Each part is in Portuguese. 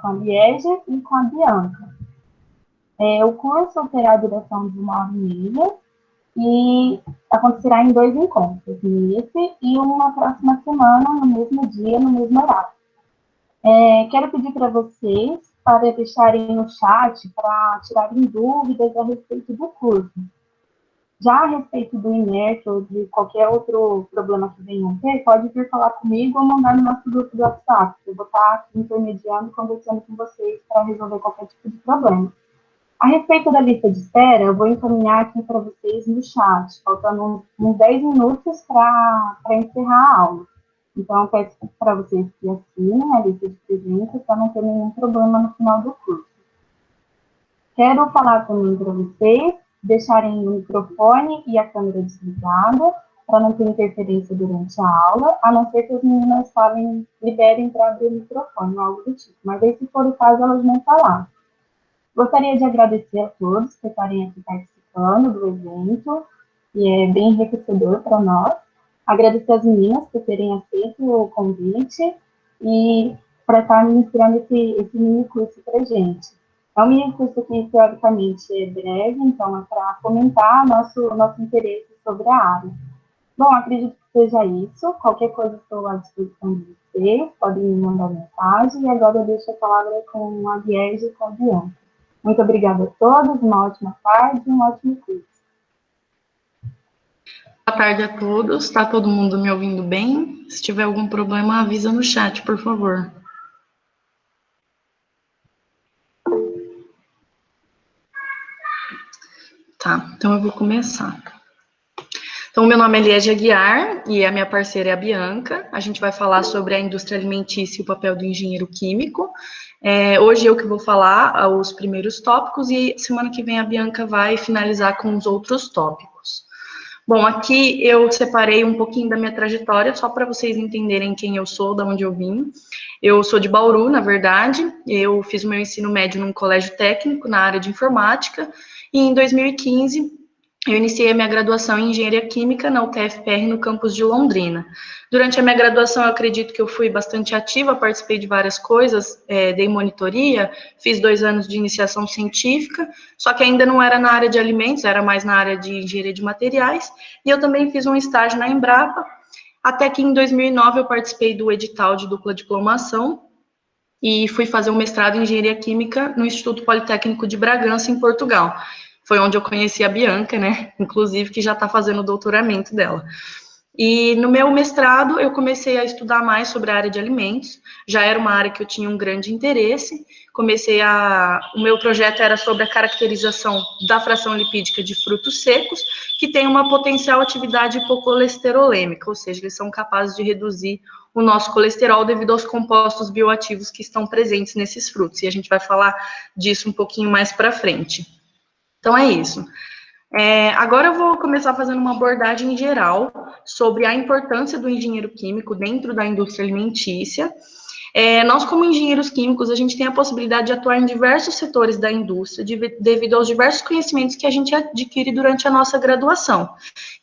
com a Liege e com a Bianca. O curso terá a duração de 1h30 e acontecerá em 2 encontros, nesse e uma próxima semana, no mesmo dia, no mesmo horário. Quero pedir para vocês para deixarem no chat para tirarem dúvidas a respeito do curso. Já a respeito do INERT ou de qualquer outro problema que venham ter, pode vir falar comigo ou mandar no nosso grupo do WhatsApp. Eu vou estar aqui intermediando e conversando com vocês para resolver qualquer tipo de problema. A respeito da lista de espera, eu vou encaminhar aqui para vocês no chat, faltando uns 10 minutos para encerrar a aula. Então, eu peço para vocês que assinem a lista de presença para não ter nenhum problema no final do curso. Quero falar também para vocês deixarem o microfone e a câmera desligada para não ter interferência durante a aula, a não ser que as meninas liberem para abrir o microfone, algo do tipo. Mas aí, se for o caso, elas vão falar. Gostaria de agradecer a todos por estarem aqui participando do evento, que é bem enriquecedor para nós. Agradecer às meninas por terem aceito o convite e para estar ministrando esse mini curso para a gente. É um mini curso que, teoricamente, é breve, então é para fomentar nosso interesse sobre a área. Bom, acredito que seja isso. Qualquer coisa estou à disposição de vocês, podem me mandar mensagem. E agora eu deixo a palavra com a Liege e com a Bianca. Muito obrigada a todos, uma ótima tarde e um ótimo curso. Boa tarde a todos. Está todo mundo me ouvindo bem? Se tiver algum problema, avisa no chat, por favor. Tá, então eu vou começar. Então, meu nome é Liege Aguiar e a minha parceira é a Bianca. A gente vai falar sobre a indústria alimentícia e o papel do engenheiro químico. Hoje eu que vou falar os primeiros tópicos e semana que vem a Bianca vai finalizar com os outros tópicos. Bom, aqui eu separei um pouquinho da minha trajetória, só para vocês entenderem quem eu sou, de onde eu vim. Eu sou de Bauru, na verdade. Eu fiz o meu ensino médio num colégio técnico na área de informática e em 2015 eu iniciei a minha graduação em Engenharia Química na UTFPR, no campus de Londrina. Durante a minha graduação, eu acredito que eu fui bastante ativa, participei de várias coisas, dei monitoria, fiz 2 anos de iniciação científica, só que ainda não era na área de alimentos, era mais na área de engenharia de materiais, e eu também fiz um estágio na Embrapa, até que em 2009 eu participei do edital de dupla diplomação, e fui fazer um mestrado em Engenharia Química no Instituto Politécnico de Bragança, em Portugal. Foi onde eu conheci a Bianca, né? Inclusive, que já está fazendo o doutoramento dela. E no meu mestrado, eu comecei a estudar mais sobre a área de alimentos. Já era uma área que eu tinha um grande interesse. O meu projeto era sobre a caracterização da fração lipídica de frutos secos, que tem uma potencial atividade hipocolesterolêmica, ou seja, eles são capazes de reduzir o nosso colesterol devido aos compostos bioativos que estão presentes nesses frutos. E a gente vai falar disso um pouquinho mais para frente. Então, é isso. Agora eu vou começar fazendo uma abordagem geral sobre a importância do engenheiro químico dentro da indústria alimentícia. Nós, como engenheiros químicos, a gente tem a possibilidade de atuar em diversos setores da indústria devido aos diversos conhecimentos que a gente adquire durante a nossa graduação.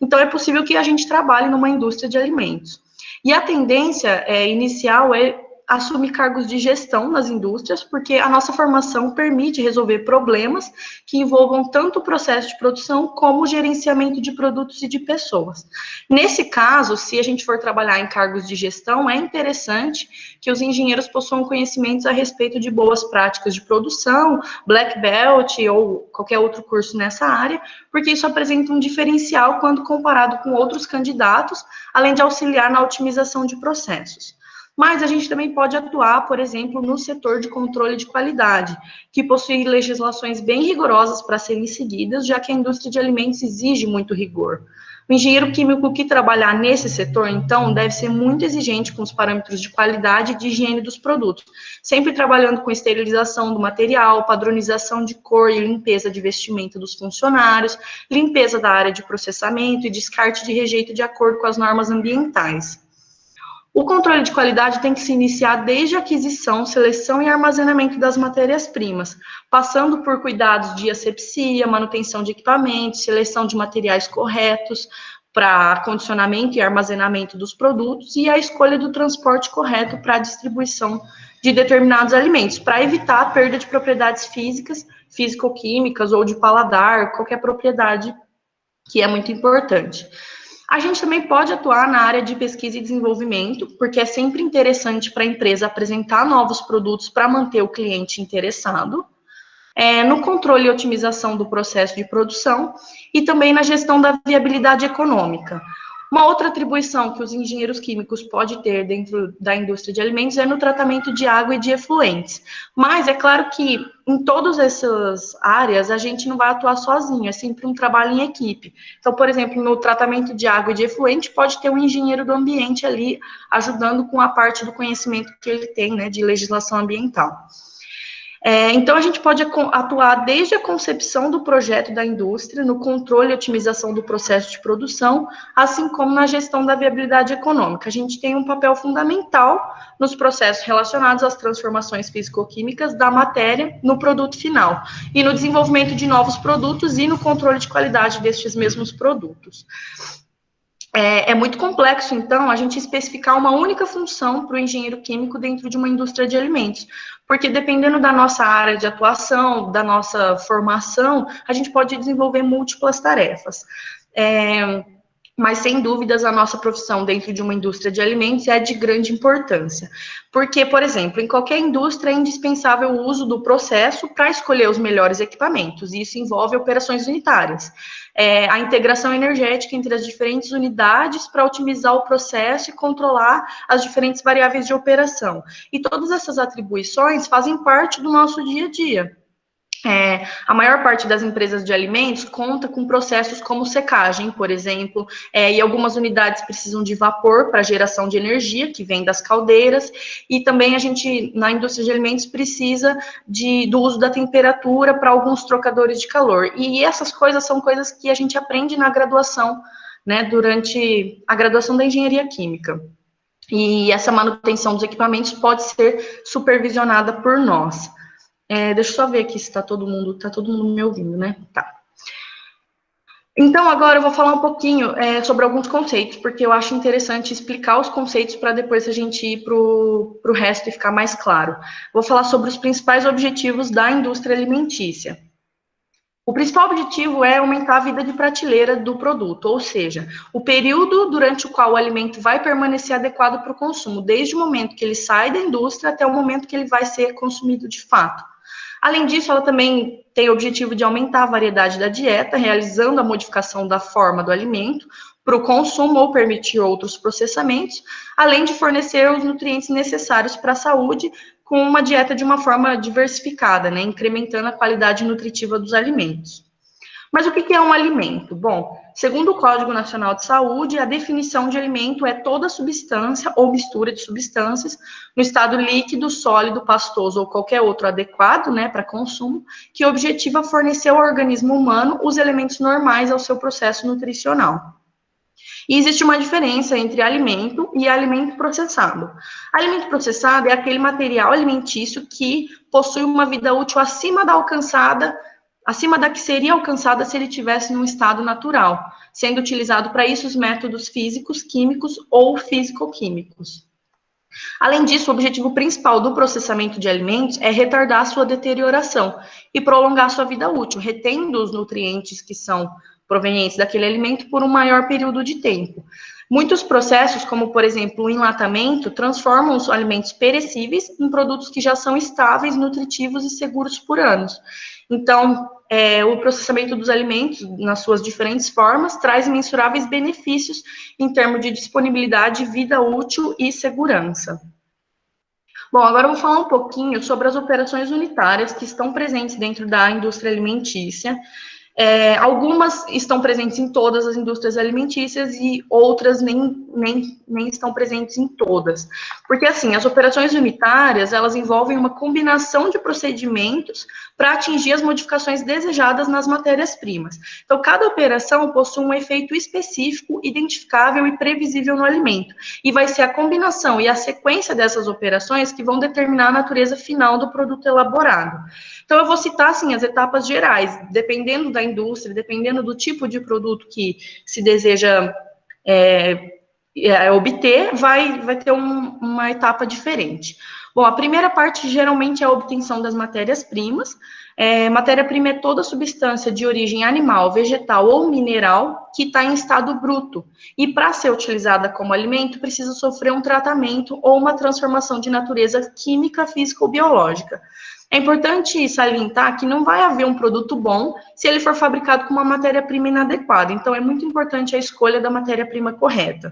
Então, é possível que a gente trabalhe numa indústria de alimentos. E a tendência inicial é assumir cargos de gestão nas indústrias, porque a nossa formação permite resolver problemas que envolvam tanto o processo de produção como o gerenciamento de produtos e de pessoas. Nesse caso, se a gente for trabalhar em cargos de gestão, é interessante que os engenheiros possuam conhecimentos a respeito de boas práticas de produção, Black Belt ou qualquer outro curso nessa área, porque isso apresenta um diferencial quando comparado com outros candidatos, além de auxiliar na otimização de processos. Mas a gente também pode atuar, por exemplo, no setor de controle de qualidade, que possui legislações bem rigorosas para serem seguidas, já que a indústria de alimentos exige muito rigor. O engenheiro químico que trabalhar nesse setor, então, deve ser muito exigente com os parâmetros de qualidade e de higiene dos produtos, sempre trabalhando com esterilização do material, padronização de cor e limpeza de vestimenta dos funcionários, limpeza da área de processamento e descarte de rejeito de acordo com as normas ambientais. O controle de qualidade tem que se iniciar desde a aquisição, seleção e armazenamento das matérias-primas, passando por cuidados de asepsia, manutenção de equipamentos, seleção de materiais corretos para acondicionamento e armazenamento dos produtos e a escolha do transporte correto para a distribuição de determinados alimentos, para evitar a perda de propriedades físicas, físico-químicas ou de paladar, qualquer propriedade que é muito importante. A gente também pode atuar na área de pesquisa e desenvolvimento, porque é sempre interessante para a empresa apresentar novos produtos para manter o cliente interessado, no controle e otimização do processo de produção e também na gestão da viabilidade econômica. Uma outra atribuição que os engenheiros químicos podem ter dentro da indústria de alimentos é no tratamento de água e de efluentes. Mas é claro que em todas essas áreas a gente não vai atuar sozinho, é sempre um trabalho em equipe. Então, por exemplo, no tratamento de água e de efluente, pode ter um engenheiro do ambiente ali ajudando com a parte do conhecimento que ele tem, né, de legislação ambiental. Então, a gente pode atuar desde a concepção do projeto da indústria, no controle e otimização do processo de produção, assim como na gestão da viabilidade econômica. A gente tem um papel fundamental nos processos relacionados às transformações físico-químicas da matéria no produto final, e no desenvolvimento de novos produtos e no controle de qualidade destes mesmos produtos. É muito complexo, então, a gente especificar uma única função para o engenheiro químico dentro de uma indústria de alimentos, porque dependendo da nossa área de atuação, da nossa formação, a gente pode desenvolver múltiplas tarefas. Mas, sem dúvidas, a nossa profissão dentro de uma indústria de alimentos é de grande importância. Porque, por exemplo, em qualquer indústria é indispensável o uso do processo para escolher os melhores equipamentos, e isso envolve operações unitárias. A integração energética entre as diferentes unidades para otimizar o processo e controlar as diferentes variáveis de operação. E todas essas atribuições fazem parte do nosso dia a dia. A maior parte das empresas de alimentos conta com processos como secagem, por exemplo, e algumas unidades precisam de vapor para geração de energia, que vem das caldeiras, e também a gente, na indústria de alimentos, precisa do uso da temperatura para alguns trocadores de calor. E essas coisas são coisas que a gente aprende na graduação, né, durante a graduação da engenharia química. E essa manutenção dos equipamentos pode ser supervisionada por nós. Deixa eu só ver aqui se tá todo mundo me ouvindo, né? Tá. Então, agora eu vou falar um pouquinho sobre alguns conceitos, porque eu acho interessante explicar os conceitos para depois a gente ir para o resto e ficar mais claro. Vou falar sobre os principais objetivos da indústria alimentícia. O principal objetivo é aumentar a vida de prateleira do produto, ou seja, o período durante o qual o alimento vai permanecer adequado para o consumo, desde o momento que ele sai da indústria até o momento que ele vai ser consumido de fato. Além disso, ela também tem o objetivo de aumentar a variedade da dieta, realizando a modificação da forma do alimento para o consumo ou permitir outros processamentos, além de fornecer os nutrientes necessários para a saúde com uma dieta de uma forma diversificada, né, incrementando a qualidade nutritiva dos alimentos. Mas o que é um alimento? Bom, segundo o Código Nacional de Saúde, a definição de alimento é toda substância ou mistura de substâncias no estado líquido, sólido, pastoso ou qualquer outro adequado, né, para consumo, que objetiva fornecer ao organismo humano os elementos normais ao seu processo nutricional. E existe uma diferença entre alimento e alimento processado. Alimento processado é aquele material alimentício que possui uma vida útil acima da que seria alcançada se ele tivesse num estado natural, sendo utilizado para isso os métodos físicos, químicos ou físico-químicos. Além disso, o objetivo principal do processamento de alimentos é retardar sua deterioração e prolongar sua vida útil, retendo os nutrientes que são provenientes daquele alimento por um maior período de tempo. Muitos processos, como, por exemplo, o enlatamento, transformam os alimentos perecíveis em produtos que já são estáveis, nutritivos e seguros por anos. Então, o processamento dos alimentos, nas suas diferentes formas, traz imensuráveis benefícios em termos de disponibilidade, vida útil e segurança. Bom, agora eu vou falar um pouquinho sobre as operações unitárias que estão presentes dentro da indústria alimentícia. Algumas estão presentes em todas as indústrias alimentícias e outras nem estão presentes em todas. Porque, assim, as operações unitárias, elas envolvem uma combinação de procedimentos para atingir as modificações desejadas nas matérias-primas. Então, cada operação possui um efeito específico, identificável e previsível no alimento. E vai ser a combinação e a sequência dessas operações que vão determinar a natureza final do produto elaborado. Então, eu vou citar, assim, as etapas gerais, dependendo da indústria, dependendo do tipo de produto que se deseja obter, vai ter uma etapa diferente. Bom, a primeira parte geralmente é a obtenção das matérias-primas. Matéria-prima é toda substância de origem animal, vegetal ou mineral que está em estado bruto. E para ser utilizada como alimento, precisa sofrer um tratamento ou uma transformação de natureza química, física ou biológica. É importante salientar que não vai haver um produto bom se ele for fabricado com uma matéria-prima inadequada. Então, é muito importante a escolha da matéria-prima correta.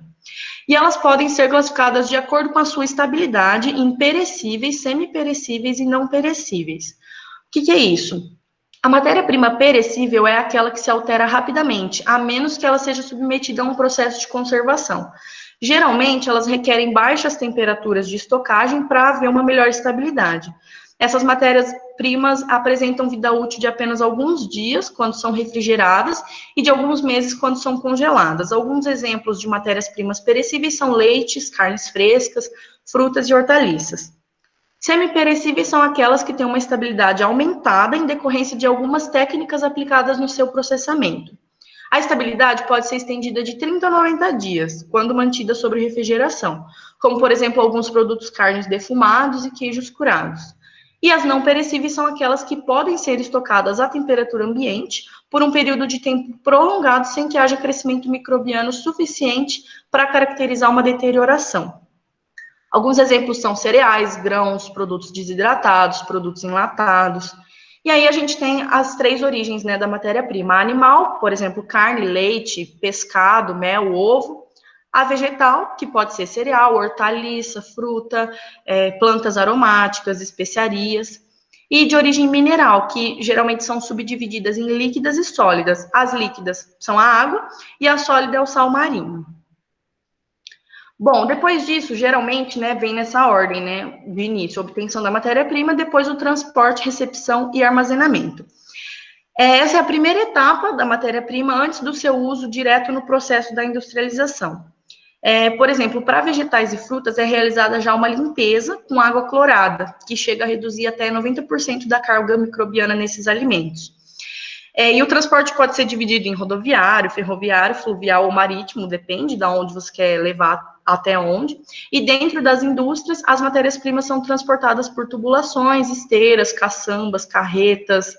E elas podem ser classificadas de acordo com a sua estabilidade em perecíveis, semi-perecíveis e não perecíveis. O que é isso? A matéria-prima perecível é aquela que se altera rapidamente, a menos que ela seja submetida a um processo de conservação. Geralmente, elas requerem baixas temperaturas de estocagem para haver uma melhor estabilidade. Essas matérias-primas apresentam vida útil de apenas alguns dias, quando são refrigeradas, e de alguns meses, quando são congeladas. Alguns exemplos de matérias-primas perecíveis são leites, carnes frescas, frutas e hortaliças. Semi-perecíveis são aquelas que têm uma estabilidade aumentada em decorrência de algumas técnicas aplicadas no seu processamento. A estabilidade pode ser estendida de 30 a 90 dias, quando mantida sob refrigeração, como, por exemplo, alguns produtos carnes defumados e queijos curados. E as não perecíveis são aquelas que podem ser estocadas à temperatura ambiente por um período de tempo prolongado sem que haja crescimento microbiano suficiente para caracterizar uma deterioração. Alguns exemplos são cereais, grãos, produtos desidratados, produtos enlatados. E aí a gente tem as três origens, né, da matéria-prima. Animal, por exemplo, carne, leite, pescado, mel, ovo. A vegetal, que pode ser cereal, hortaliça, fruta, plantas aromáticas, especiarias. E de origem mineral, que geralmente são subdivididas em líquidas e sólidas. As líquidas são a água e a sólida é o sal marinho. Bom, depois disso, geralmente, né, vem nessa ordem, né, do início, obtenção da matéria-prima, depois o transporte, recepção e armazenamento. Essa é a primeira etapa da matéria-prima antes do seu uso direto no processo da industrialização. Por exemplo, para vegetais e frutas é realizada já uma limpeza com água clorada, que chega a reduzir até 90% da carga microbiana nesses alimentos. E o transporte pode ser dividido em rodoviário, ferroviário, fluvial ou marítimo, depende de onde você quer levar até onde. E dentro das indústrias, as matérias-primas são transportadas por tubulações, esteiras, caçambas, carretas,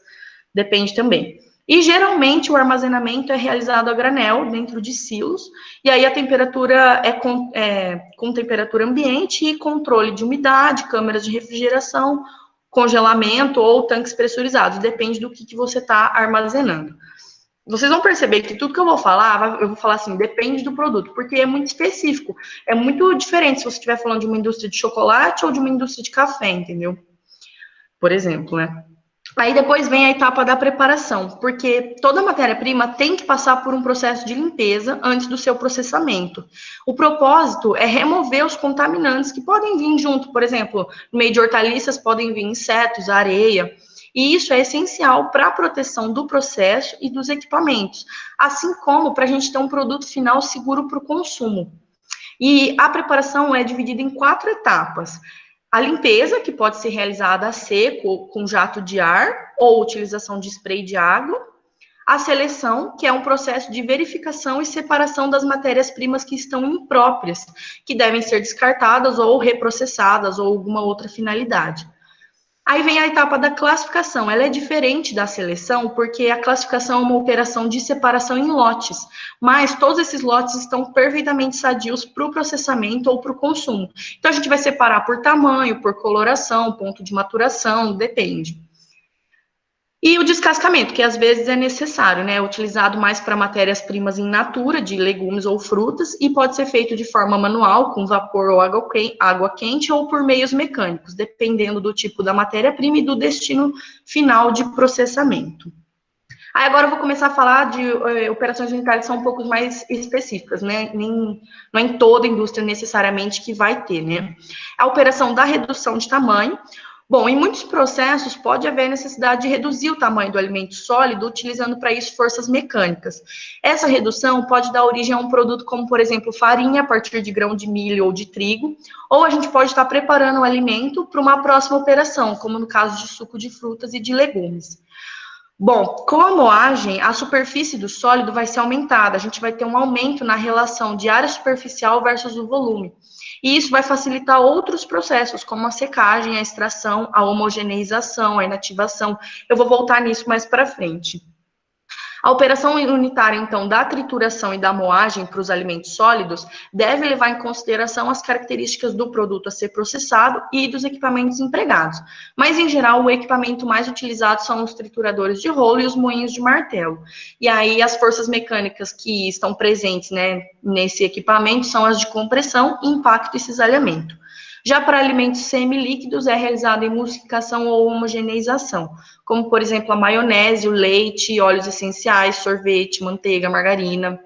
depende também. E geralmente o armazenamento é realizado a granel, dentro de silos, e aí a temperatura é com temperatura ambiente e controle de umidade, câmeras de refrigeração, congelamento ou tanques pressurizados, depende do que você está armazenando. Vocês vão perceber que tudo que eu vou falar assim, depende do produto, porque é muito específico. É muito diferente se você estiver falando de uma indústria de chocolate ou de uma indústria de café, entendeu? Por exemplo, né? Aí depois vem a etapa da preparação, porque toda matéria-prima tem que passar por um processo de limpeza antes do seu processamento. O propósito é remover os contaminantes que podem vir junto, por exemplo, no meio de hortaliças podem vir insetos, areia, e isso é essencial para a proteção do processo e dos equipamentos, assim como para a gente ter um produto final seguro para o consumo. E a preparação é dividida em 4 etapas. A limpeza, que pode ser realizada a seco, com jato de ar, ou utilização de spray de água. A seleção, que é um processo de verificação e separação das matérias-primas que estão impróprias, que devem ser descartadas ou reprocessadas, ou alguma outra finalidade. Aí vem a etapa da classificação. Ela é diferente da seleção, porque a classificação é uma operação de separação em lotes, mas todos esses lotes estão perfeitamente sadios para o processamento ou para o consumo. Então, a gente vai separar por tamanho, por coloração, ponto de maturação, depende. E o descascamento, que às vezes é necessário, né? É utilizado mais para matérias-primas in natura, de legumes ou frutas, e pode ser feito de forma manual, com vapor ou água quente, ou por meios mecânicos, dependendo do tipo da matéria-prima e do destino final de processamento. Aí agora eu vou começar a falar de operações unitárias que são um pouco mais específicas, né? Não é em toda a indústria necessariamente que vai ter, né? A operação da redução de tamanho. Bom, em muitos processos pode haver necessidade de reduzir o tamanho do alimento sólido, utilizando para isso forças mecânicas. Essa redução pode dar origem a um produto como, por exemplo, farinha a partir de grão de milho ou de trigo, ou a gente pode estar preparando o alimento para uma próxima operação, como no caso de suco de frutas e de legumes. Bom, com a moagem, a superfície do sólido vai ser aumentada, a gente vai ter um aumento na relação de área superficial versus o volume. E isso vai facilitar outros processos, como a secagem, a extração, a homogeneização, a inativação. Eu vou voltar nisso mais para frente. A operação unitária, então, da trituração e da moagem para os alimentos sólidos deve levar em consideração as características do produto a ser processado e dos equipamentos empregados. Mas, em geral, o equipamento mais utilizado são os trituradores de rolo e os moinhos de martelo. E aí, as forças mecânicas que estão presentes, né, nesse equipamento são as de compressão, impacto e cisalhamento. Já para alimentos semilíquidos, é realizada emulsificação ou homogeneização, como, por exemplo, a maionese, o leite, óleos essenciais, sorvete, manteiga, margarina.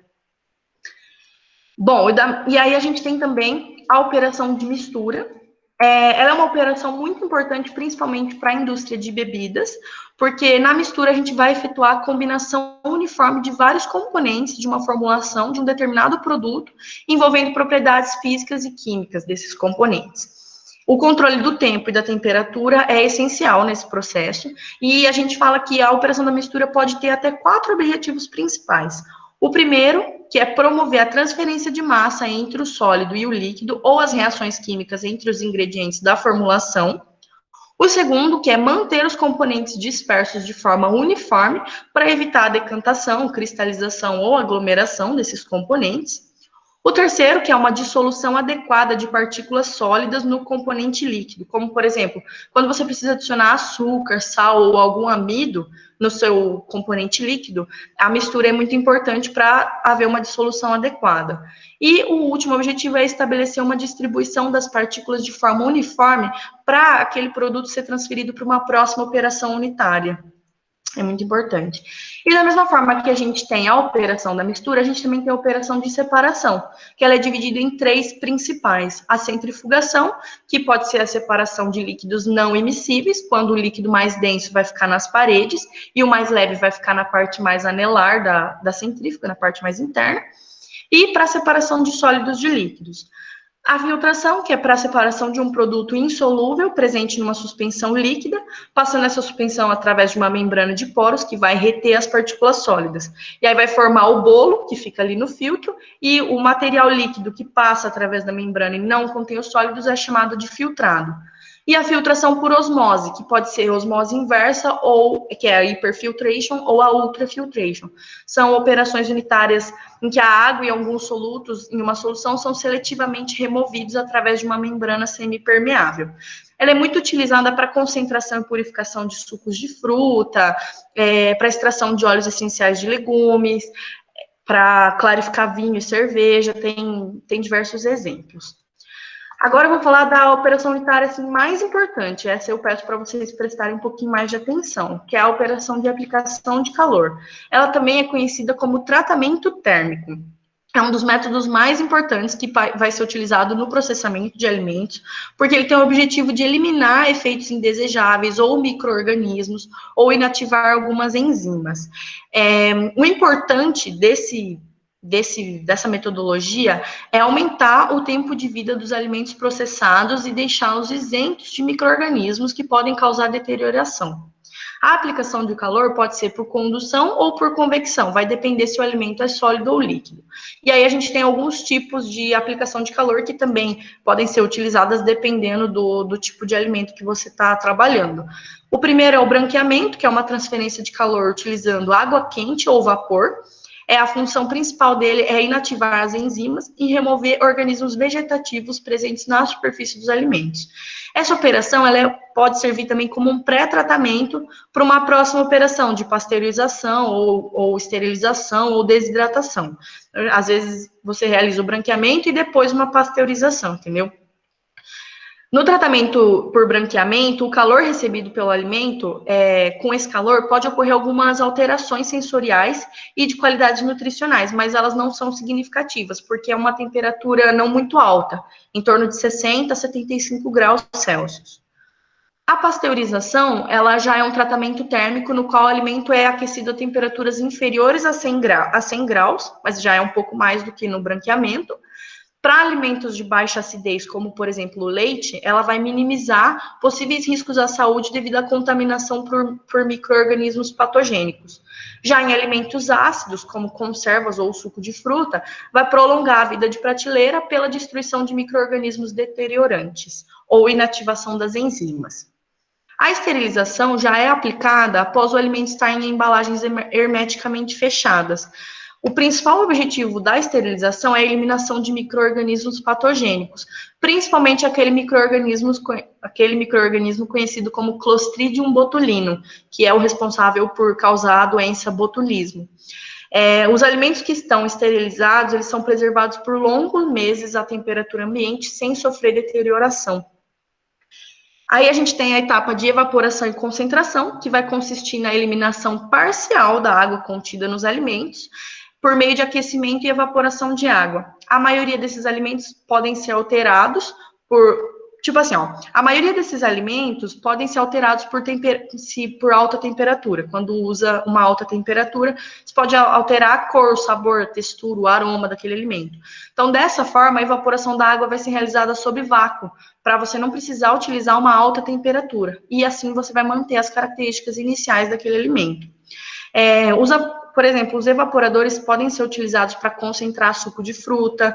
Bom, e aí a gente tem também a operação de mistura. Ela é uma operação muito importante, principalmente para a indústria de bebidas, porque na mistura a gente vai efetuar a combinação uniforme de vários componentes de uma formulação de um determinado produto, envolvendo propriedades físicas e químicas desses componentes. O controle do tempo e da temperatura é essencial nesse processo, e a gente fala que a operação da mistura pode ter até 4 objetivos principais. O primeiro, que é promover a transferência de massa entre o sólido e o líquido, ou as reações químicas entre os ingredientes da formulação. O segundo, que é manter os componentes dispersos de forma uniforme para evitar a decantação, cristalização ou aglomeração desses componentes. O terceiro, que é uma dissolução adequada de partículas sólidas no componente líquido, como, por exemplo, quando você precisa adicionar açúcar, sal ou algum amido no seu componente líquido, a mistura é muito importante para haver uma dissolução adequada. E o último objetivo é estabelecer uma distribuição das partículas de forma uniforme para aquele produto ser transferido para uma próxima operação unitária. É muito importante. E da mesma forma que a gente tem a operação da mistura, a gente também tem a operação de separação, que ela é dividida em 3 principais. A centrifugação, que pode ser a separação de líquidos não imissíveis, quando o líquido mais denso vai ficar nas paredes e o mais leve vai ficar na parte mais anelar da centrífuga, na parte mais interna. E para a separação de sólidos de líquidos. A filtração, que é para a separação de um produto insolúvel presente numa suspensão líquida, passando essa suspensão através de uma membrana de poros que vai reter as partículas sólidas. E aí vai formar o bolo, que fica ali no filtro, e o material líquido que passa através da membrana e não contém os sólidos é chamado de filtrado. E a filtração por osmose, que pode ser osmose inversa, ou que é a hyperfiltration ou a ultrafiltration. São operações unitárias em que a água e alguns solutos em uma solução são seletivamente removidos através de uma membrana semipermeável. Ela é muito utilizada para concentração e purificação de sucos de fruta, para extração de óleos essenciais de legumes, para clarificar vinho e cerveja, tem diversos exemplos. Agora eu vou falar da operação unitária assim, mais importante. Essa eu peço para vocês prestarem um pouquinho mais de atenção, que é a operação de aplicação de calor. Ela também é conhecida como tratamento térmico. É um dos métodos mais importantes que vai ser utilizado no processamento de alimentos, porque ele tem o objetivo de eliminar efeitos indesejáveis ou micro-organismos, ou inativar algumas enzimas. O importante dessa metodologia é aumentar o tempo de vida dos alimentos processados e deixá-los isentos de micro-organismos que podem causar deterioração. A aplicação de calor pode ser por condução ou por convecção, vai depender se o alimento é sólido ou líquido. E aí a gente tem alguns tipos de aplicação de calor que também podem ser utilizadas dependendo do tipo de alimento que você está trabalhando. O primeiro é o branqueamento, que é uma transferência de calor utilizando água quente ou vapor. A função principal dele é inativar as enzimas e remover organismos vegetativos presentes na superfície dos alimentos. Essa operação pode servir também como um pré-tratamento para uma próxima operação de pasteurização ou esterilização ou desidratação. Às vezes você realiza o branqueamento e depois uma pasteurização, entendeu? No tratamento por branqueamento, o calor recebido pelo alimento, com esse calor, pode ocorrer algumas alterações sensoriais e de qualidades nutricionais, mas elas não são significativas, porque é uma temperatura não muito alta, em torno de 60 a 75 graus Celsius. A pasteurização, ela já é um tratamento térmico no qual o alimento é aquecido a temperaturas inferiores a 100 graus, mas já é um pouco mais do que no branqueamento, Para alimentos de baixa acidez, como, por exemplo, o leite, ela vai minimizar possíveis riscos à saúde devido à contaminação por micro-organismos patogênicos. Já em alimentos ácidos, como conservas ou suco de fruta, vai prolongar a vida de prateleira pela destruição de micro-organismos deteriorantes ou inativação das enzimas. A esterilização já é aplicada após o alimento estar em embalagens hermeticamente fechadas. O principal objetivo da esterilização é a eliminação de micro-organismos patogênicos, principalmente aquele micro-organismo conhecido como Clostridium botulinum, que é o responsável por causar a doença botulismo. Os alimentos que estão esterilizados, eles são preservados por longos meses à temperatura ambiente, sem sofrer deterioração. Aí a gente tem a etapa de evaporação e concentração, que vai consistir na eliminação parcial da água contida nos alimentos, por meio de aquecimento e evaporação de água. A maioria desses alimentos podem ser alterados a maioria desses alimentos podem ser alterados por alta temperatura. Quando usa uma alta temperatura, você pode alterar a cor, o sabor, a textura, o aroma daquele alimento. Então, dessa forma, a evaporação da água vai ser realizada sob vácuo, para você não precisar utilizar uma alta temperatura. E assim você vai manter as características iniciais daquele alimento. Por exemplo, os evaporadores podem ser utilizados para concentrar suco de fruta,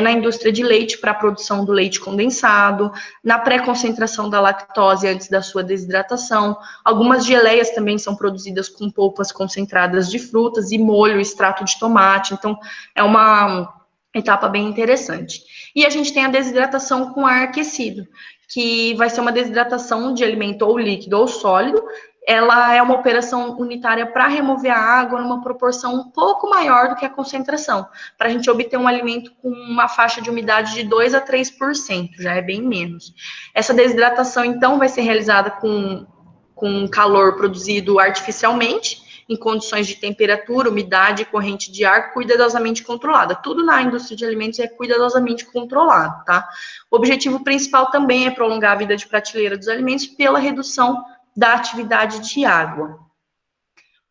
na indústria de leite para a produção do leite condensado, na pré-concentração da lactose antes da sua desidratação. Algumas geleias também são produzidas com polpas concentradas de frutas e molho, extrato de tomate. Então, é uma etapa bem interessante. E a gente tem a desidratação com ar aquecido, que vai ser uma desidratação de alimento ou líquido ou sólido. Ela é uma operação unitária para remover a água numa proporção um pouco maior do que a concentração, para a gente obter um alimento com uma faixa de umidade de 2 a 3%, já é bem menos. Essa desidratação, então, vai ser realizada com calor produzido artificialmente, em condições de temperatura, umidade e corrente de ar cuidadosamente controlada. Tudo na indústria de alimentos é cuidadosamente controlado, tá? O objetivo principal também é prolongar a vida de prateleira dos alimentos pela redução da atividade de água.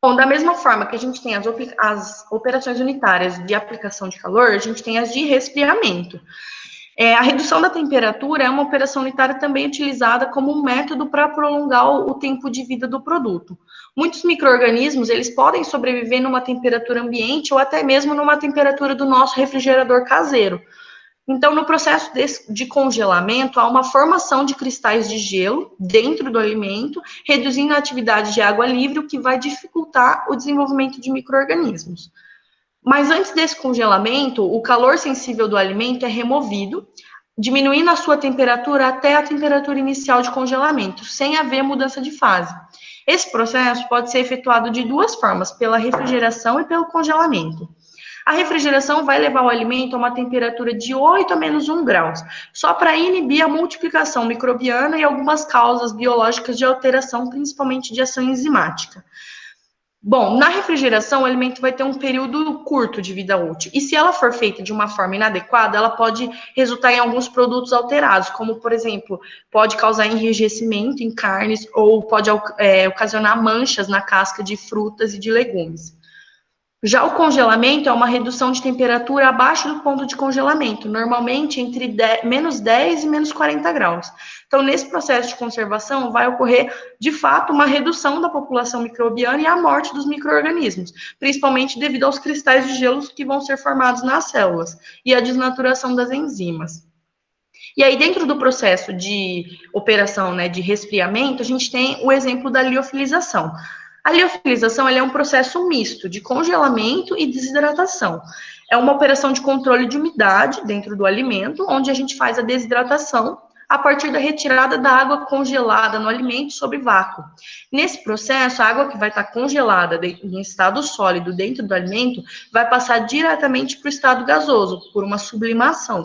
Bom, da mesma forma que a gente tem as operações unitárias de aplicação de calor, a gente tem as de resfriamento. A redução da temperatura é uma operação unitária também utilizada como um método para prolongar o tempo de vida do produto. Muitos micro-organismos, eles podem sobreviver numa temperatura ambiente ou até mesmo numa temperatura do nosso refrigerador caseiro. Então, no processo de congelamento, há uma formação de cristais de gelo dentro do alimento, reduzindo a atividade de água livre, o que vai dificultar o desenvolvimento de micro-organismos. Mas antes desse congelamento, o calor sensível do alimento é removido, diminuindo a sua temperatura até a temperatura inicial de congelamento, sem haver mudança de fase. Esse processo pode ser efetuado de duas formas, pela refrigeração e pelo congelamento. A refrigeração vai levar o alimento a uma temperatura de 8 a menos 1 graus, só para inibir a multiplicação microbiana e algumas causas biológicas de alteração, principalmente de ação enzimática. Bom, na refrigeração, o alimento vai ter um período curto de vida útil. E se ela for feita de uma forma inadequada, ela pode resultar em alguns produtos alterados, como, por exemplo, pode causar enrijecimento em carnes ou pode ocasionar manchas na casca de frutas e de legumes. Já o congelamento é uma redução de temperatura abaixo do ponto de congelamento, normalmente entre menos 10 e menos 40 graus. Então, nesse processo de conservação, vai ocorrer, de fato, uma redução da população microbiana e a morte dos micro-organismos, principalmente devido aos cristais de gelo que vão ser formados nas células e a desnaturação das enzimas. E aí, dentro do processo de operação, de resfriamento, a gente tem o exemplo da liofilização. A liofilização é um processo misto de congelamento e desidratação. É uma operação de controle de umidade dentro do alimento, onde a gente faz a desidratação a partir da retirada da água congelada no alimento sob vácuo. Nesse processo, a água que vai estar congelada em estado sólido dentro do alimento vai passar diretamente para o estado gasoso, por uma sublimação.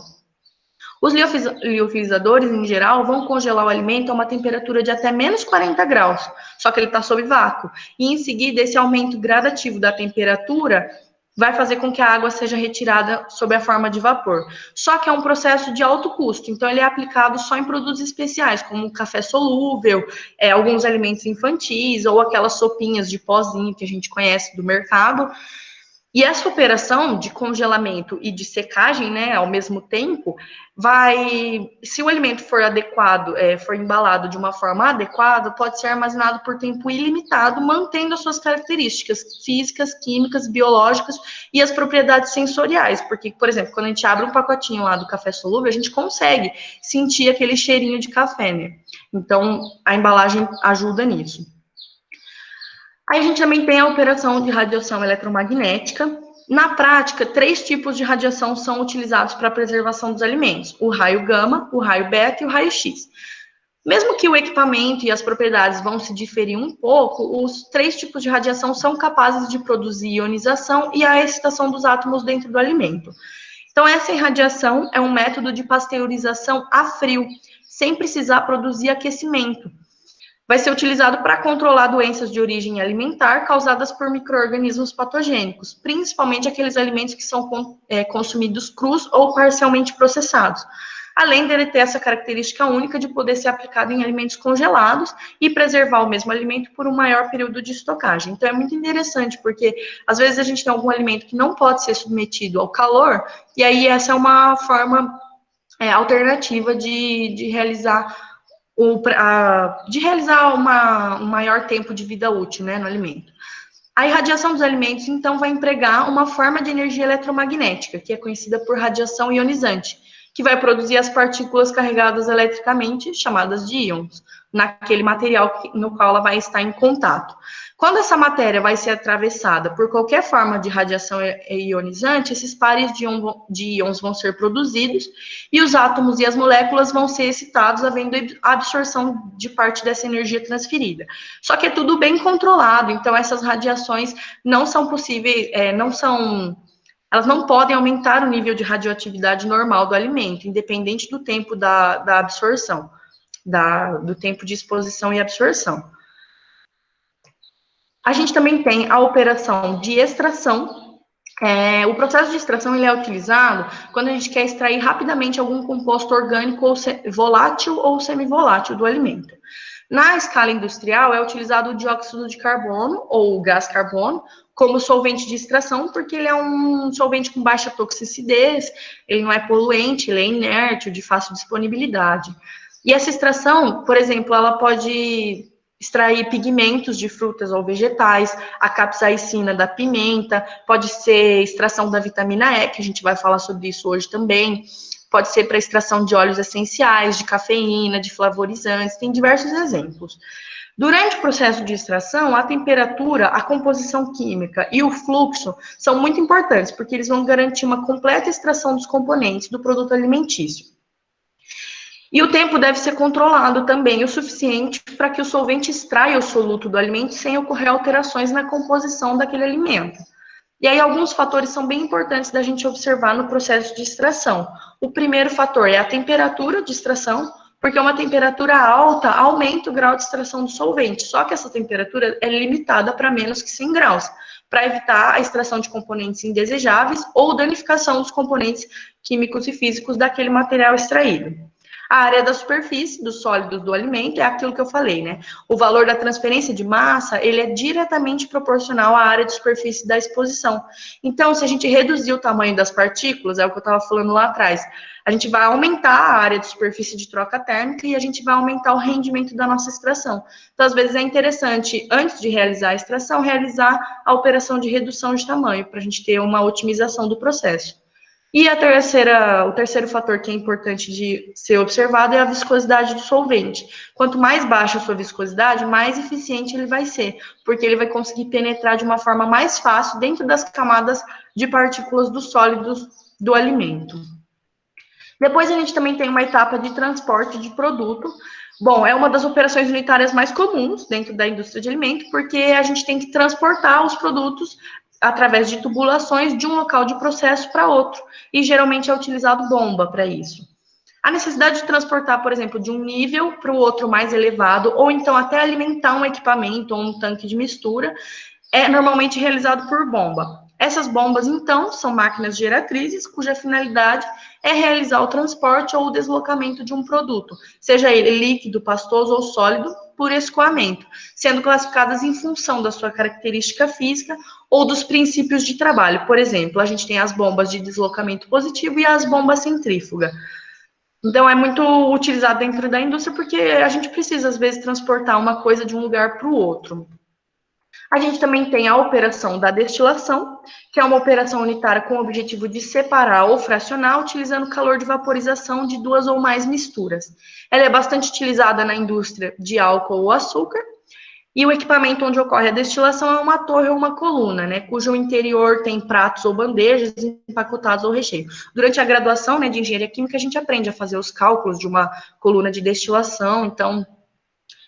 Os liofilizadores, em geral, vão congelar o alimento a uma temperatura de até menos 40 graus, só que ele está sob vácuo. E, em seguida, esse aumento gradativo da temperatura vai fazer com que a água seja retirada sob a forma de vapor. Só que é um processo de alto custo, então ele é aplicado só em produtos especiais, como café solúvel, alguns alimentos infantis, ou aquelas sopinhas de pozinho que a gente conhece do mercado. E essa operação de congelamento e de secagem, né, ao mesmo tempo, se o alimento for adequado, for embalado de uma forma adequada, pode ser armazenado por tempo ilimitado, mantendo as suas características físicas, químicas, biológicas e as propriedades sensoriais. Porque, por exemplo, quando a gente abre um pacotinho lá do café solúvel, a gente consegue sentir aquele cheirinho de café, né? Então, a embalagem ajuda nisso. Aí a gente também tem a operação de radiação eletromagnética. Na prática, 3 tipos de radiação são utilizados para a preservação dos alimentos: o raio gama, o raio beta e o raio X. Mesmo que o equipamento e as propriedades vão se diferir um pouco, os 3 tipos de radiação são capazes de produzir ionização e a excitação dos átomos dentro do alimento. Então, essa irradiação é um método de pasteurização a frio, sem precisar produzir aquecimento. Vai ser utilizado para controlar doenças de origem alimentar causadas por micro-organismos patogênicos, principalmente aqueles alimentos que são consumidos crus ou parcialmente processados. Além dele ter essa característica única de poder ser aplicado em alimentos congelados e preservar o mesmo alimento por um maior período de estocagem. Então, é muito interessante, porque às vezes a gente tem algum alimento que não pode ser submetido ao calor, e aí essa é uma forma alternativa de realizar um maior tempo de vida útil, né, no alimento. A irradiação dos alimentos, então, vai empregar uma forma de energia eletromagnética, que é conhecida por radiação ionizante, que vai produzir as partículas carregadas eletricamente, chamadas de íons, naquele material no qual ela vai estar em contato. Quando essa matéria vai ser atravessada por qualquer forma de radiação ionizante, esses pares de íons vão ser produzidos e os átomos e as moléculas vão ser excitados, havendo absorção de parte dessa energia transferida. Só que é tudo bem controlado, então essas radiações não são possíveis, elas não podem aumentar o nível de radioatividade normal do alimento, independente do tempo da absorção, do tempo de exposição e absorção. A gente também tem a operação de extração. O processo de extração ele é utilizado quando a gente quer extrair rapidamente algum composto orgânico ou volátil ou semivolátil do alimento. Na escala industrial, é utilizado o dióxido de carbono ou o gás carbono como solvente de extração, porque ele é um solvente com baixa toxicidez, ele não é poluente, ele é inerte, de fácil disponibilidade. E essa extração, por exemplo, ela pode extrair pigmentos de frutas ou vegetais, a capsaicina da pimenta, pode ser extração da vitamina E, que a gente vai falar sobre isso hoje também, pode ser para extração de óleos essenciais, de cafeína, de flavorizantes, tem diversos exemplos. Durante o processo de extração, a temperatura, a composição química e o fluxo são muito importantes, porque eles vão garantir uma completa extração dos componentes do produto alimentício. E o tempo deve ser controlado também o suficiente para que o solvente extraia o soluto do alimento sem ocorrer alterações na composição daquele alimento. E aí, alguns fatores são bem importantes da gente observar no processo de extração. O primeiro fator é a temperatura de extração, porque uma temperatura alta aumenta o grau de extração do solvente, só que essa temperatura é limitada para menos que 100 graus, para evitar a extração de componentes indesejáveis ou danificação dos componentes químicos e físicos daquele material extraído. A área da superfície dos sólidos do alimento é aquilo que eu falei, né? O valor da transferência de massa, ele é diretamente proporcional à área de superfície da exposição. Então, se a gente reduzir o tamanho das partículas, é o que eu estava falando lá atrás, a gente vai aumentar a área de superfície de troca térmica e a gente vai aumentar o rendimento da nossa extração. Então, às vezes é interessante, antes de realizar a extração, realizar a operação de redução de tamanho, para a gente ter uma otimização do processo. E o terceiro fator que é importante de ser observado é a viscosidade do solvente. Quanto mais baixa a sua viscosidade, mais eficiente ele vai ser, porque ele vai conseguir penetrar de uma forma mais fácil dentro das camadas de partículas dos sólidos do alimento. Depois a gente também tem uma etapa de transporte de produto. Bom, é uma das operações unitárias mais comuns dentro da indústria de alimento, porque a gente tem que transportar os produtos através de tubulações de um local de processo para outro, e geralmente é utilizado bomba para isso. A necessidade de transportar, por exemplo, de um nível para o outro mais elevado, ou então até alimentar um equipamento ou um tanque de mistura, é normalmente realizado por bomba. Essas bombas, então, são máquinas geratrizes, cuja finalidade é realizar o transporte ou o deslocamento de um produto, seja ele líquido, pastoso ou sólido, por escoamento, sendo classificadas em função da sua característica física ou dos princípios de trabalho. Por exemplo, a gente tem as bombas de deslocamento positivo e as bombas centrífuga. Então, é muito utilizado dentro da indústria porque a gente precisa, às vezes, transportar uma coisa de um lugar para o outro. A gente também tem a operação da destilação, que é uma operação unitária com o objetivo de separar ou fracionar, utilizando calor de vaporização de duas ou mais misturas. Ela é bastante utilizada na indústria de álcool ou açúcar, e o equipamento onde ocorre a destilação é uma torre ou uma coluna, né, cujo interior tem pratos ou bandejas empacotados ou recheio. Durante a graduação, né, de engenharia química, a gente aprende a fazer os cálculos de uma coluna de destilação, então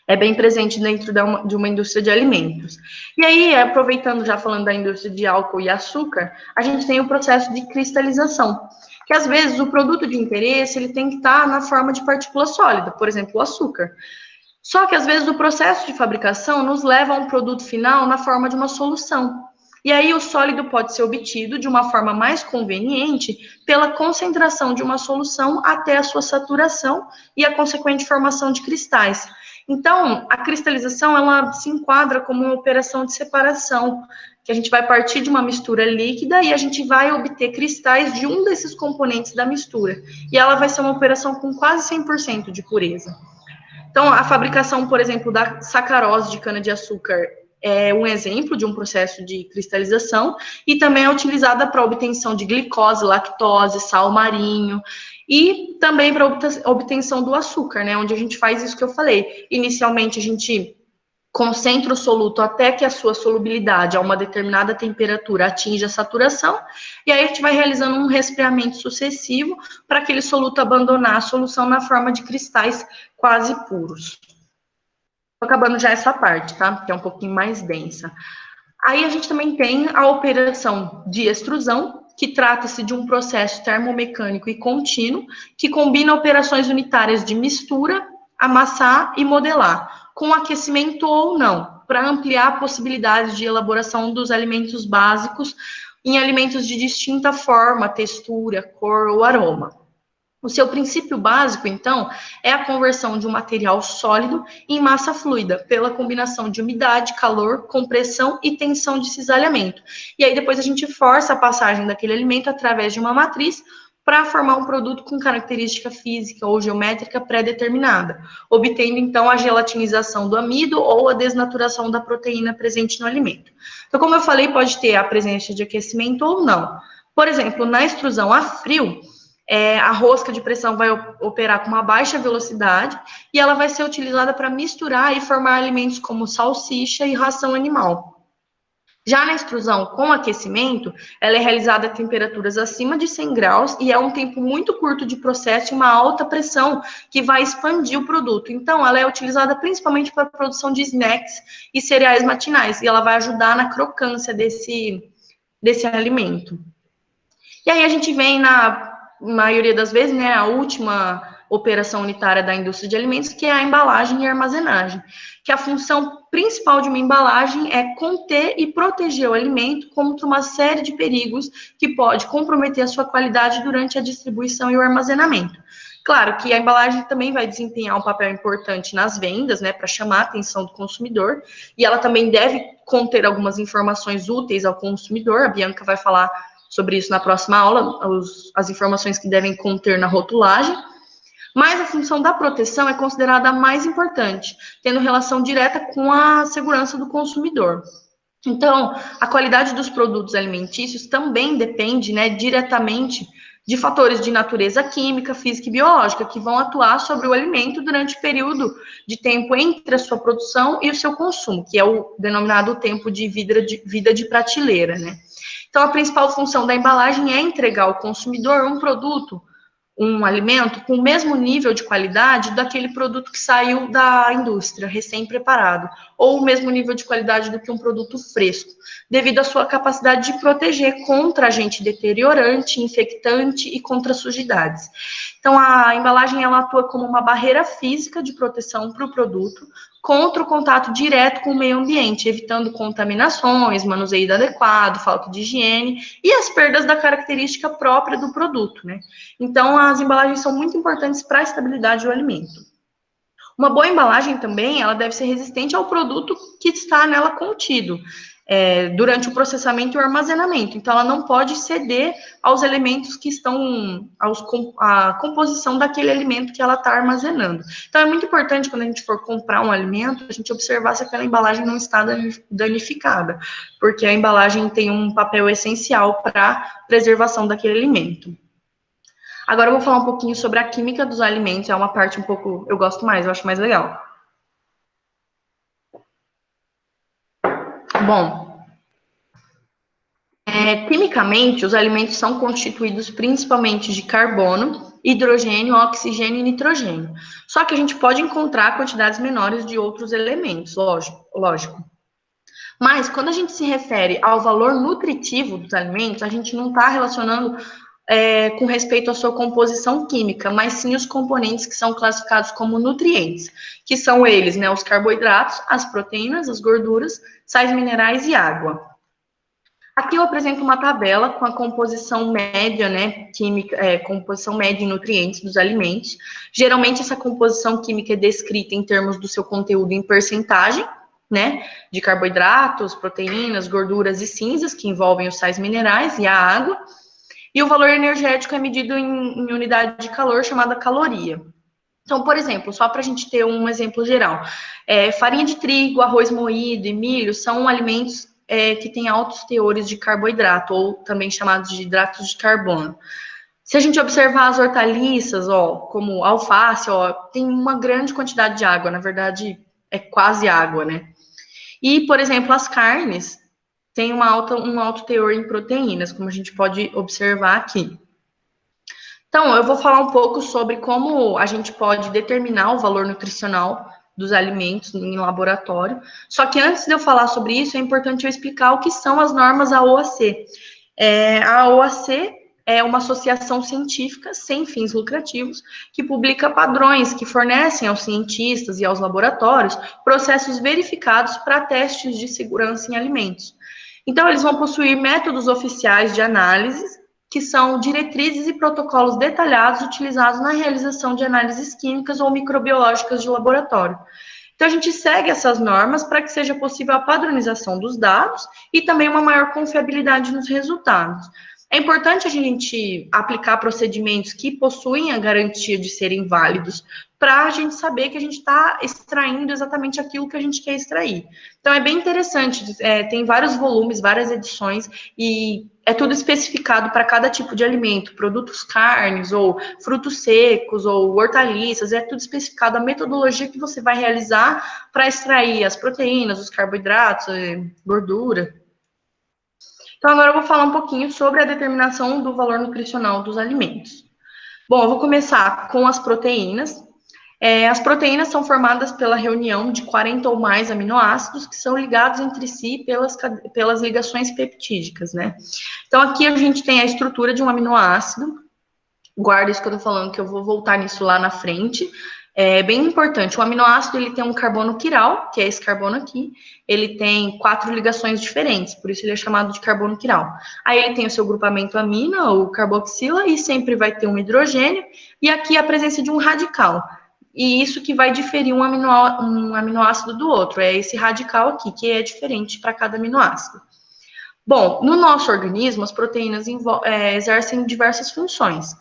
é bem presente dentro de uma indústria de alimentos. E aí, aproveitando já falando da indústria de álcool e açúcar, a gente tem o processo de cristalização, que às vezes o produto de interesse ele tem que estar na forma de partícula sólida, por exemplo, o açúcar. Só que às vezes o processo de fabricação nos leva a um produto final na forma de uma solução. E aí o sólido pode ser obtido de uma forma mais conveniente pela concentração de uma solução até a sua saturação e a consequente formação de cristais. Então, a cristalização, ela se enquadra como uma operação de separação, que a gente vai partir de uma mistura líquida e a gente vai obter cristais de um desses componentes da mistura. E ela vai ser uma operação com quase 100% de pureza. Então, a fabricação, por exemplo, da sacarose de cana-de-açúcar é um exemplo de um processo de cristalização e também é utilizada para a obtenção de glicose, lactose, sal marinho e também para a obtenção do açúcar, né? Onde a gente faz isso que eu falei. Inicialmente, a gente concentra o soluto até que a sua solubilidade a uma determinada temperatura atinja a saturação, e aí a gente vai realizando um resfriamento sucessivo para aquele soluto abandonar a solução na forma de cristais quase puros. Tô acabando já essa parte, tá? Que é um pouquinho mais densa. Aí a gente também tem a operação de extrusão, que trata-se de um processo termomecânico e contínuo, que combina operações unitárias de mistura, amassar e modelar, com aquecimento ou não, para ampliar a possibilidade de elaboração dos alimentos básicos em alimentos de distinta forma, textura, cor ou aroma. O seu princípio básico, então, é a conversão de um material sólido em massa fluida, pela combinação de umidade, calor, compressão e tensão de cisalhamento. E aí depois a gente força a passagem daquele alimento através de uma matriz para formar um produto com característica física ou geométrica pré-determinada, obtendo então a gelatinização do amido ou a desnaturação da proteína presente no alimento. Então, como eu falei, pode ter a presença de aquecimento ou não. Por exemplo, na extrusão a frio, a rosca de pressão vai operar com uma baixa velocidade e ela vai ser utilizada para misturar e formar alimentos como salsicha e ração animal. Já na extrusão com aquecimento, ela é realizada a temperaturas acima de 100 graus e é um tempo muito curto de processo e uma alta pressão que vai expandir o produto. Então, ela é utilizada principalmente para a produção de snacks e cereais matinais e ela vai ajudar na crocância desse alimento. E aí a gente vem na maioria das vezes, né, a última operação unitária da indústria de alimentos, que é a embalagem e armazenagem, que a função principal de uma embalagem é conter e proteger o alimento contra uma série de perigos que pode comprometer a sua qualidade durante a distribuição e o armazenamento. Claro que a embalagem também vai desempenhar um papel importante nas vendas, né, para chamar a atenção do consumidor, e ela também deve conter algumas informações úteis ao consumidor. A Bianca vai falar sobre isso na próxima aula, as informações que devem conter na rotulagem, mas a função da proteção é considerada a mais importante, tendo relação direta com a segurança do consumidor. Então, a qualidade dos produtos alimentícios também depende, né, diretamente de fatores de natureza química, física e biológica, que vão atuar sobre o alimento durante o período de tempo entre a sua produção e o seu consumo, que é o denominado tempo de vida de prateleira, né? Então, a principal função da embalagem é entregar ao consumidor um produto, um alimento, com o mesmo nível de qualidade daquele produto que saiu da indústria, recém-preparado, ou o mesmo nível de qualidade do que um produto fresco, devido à sua capacidade de proteger contra agente deteriorante, infectante e contra sujidades. Então, a embalagem ela atua como uma barreira física de proteção para o produto, contra o contato direto com o meio ambiente, evitando contaminações, manuseio inadequado, falta de higiene e as perdas da característica própria do produto, né? Então, as embalagens são muito importantes para a estabilidade do alimento. Uma boa embalagem também, ela deve ser resistente ao produto que está nela contido, durante o processamento e o armazenamento. Então, ela não pode ceder aos elementos que estão, à composição daquele alimento que ela está armazenando. Então, é muito importante, quando a gente for comprar um alimento, a gente observar se aquela embalagem não está danificada, porque a embalagem tem um papel essencial para a preservação daquele alimento. Agora eu vou falar um pouquinho sobre a química dos alimentos, é uma parte um pouco, eu gosto mais, eu acho mais legal. Bom, quimicamente, os alimentos são constituídos principalmente de carbono, hidrogênio, oxigênio e nitrogênio. Só que a gente pode encontrar quantidades menores de outros elementos, lógico. Mas, quando a gente se refere ao valor nutritivo dos alimentos, a gente não está relacionando com respeito à sua composição química, mas sim os componentes que são classificados como nutrientes, que são eles, né, os carboidratos, as proteínas, as gorduras, sais minerais e água. Aqui eu apresento uma tabela com a composição média, né, química, composição média em nutrientes dos alimentos. Geralmente essa composição química é descrita em termos do seu conteúdo em percentagem, né, de carboidratos, proteínas, gorduras e cinzas, que envolvem os sais minerais e a água. E o valor energético é medido em unidade de calor, chamada caloria. Então, por exemplo, só para a gente ter um exemplo geral, farinha de trigo, arroz moído e milho são alimentos que têm altos teores de carboidrato, ou também chamados de hidratos de carbono. Se a gente observar as hortaliças, como alface, tem uma grande quantidade de água, na verdade, é quase água, né? E, por exemplo, as carnes têm um alto teor em proteínas, como a gente pode observar aqui. Então, eu vou falar um pouco sobre como a gente pode determinar o valor nutricional dos alimentos em laboratório. Só que antes de eu falar sobre isso, é importante eu explicar o que são as normas AOAC. A AOAC é uma associação científica sem fins lucrativos que publica padrões que fornecem aos cientistas e aos laboratórios processos verificados para testes de segurança em alimentos. Então, eles vão possuir métodos oficiais de análise, que são diretrizes e protocolos detalhados utilizados na realização de análises químicas ou microbiológicas de laboratório. Então, a gente segue essas normas para que seja possível a padronização dos dados e também uma maior confiabilidade nos resultados. É importante a gente aplicar procedimentos que possuem a garantia de serem válidos, para a gente saber que a gente está extraindo exatamente aquilo que a gente quer extrair. Então, é bem interessante, tem vários volumes, várias edições, e é tudo especificado para cada tipo de alimento, produtos carnes, ou frutos secos, ou hortaliças, é tudo especificado a metodologia que você vai realizar para extrair as proteínas, os carboidratos, gordura. Então, agora eu vou falar um pouquinho sobre a determinação do valor nutricional dos alimentos. Bom, eu vou começar com as proteínas. As proteínas são formadas pela reunião de 40 ou mais aminoácidos que são ligados entre si pelas ligações peptídicas, né? Então, aqui a gente tem a estrutura de um aminoácido. Guarda isso que eu tô falando, que eu vou voltar nisso lá na frente. É bem importante. O aminoácido, ele tem um carbono quiral, que é esse carbono aqui. Ele tem 4 ligações diferentes, por isso ele é chamado de carbono quiral. Aí ele tem o seu grupamento amina, ou carboxila, e sempre vai ter um hidrogênio. E aqui a presença de um radical. E isso que vai diferir um aminoácido do outro. É esse radical aqui, que é diferente para cada aminoácido. Bom, no nosso organismo, as proteínas exercem diversas funções.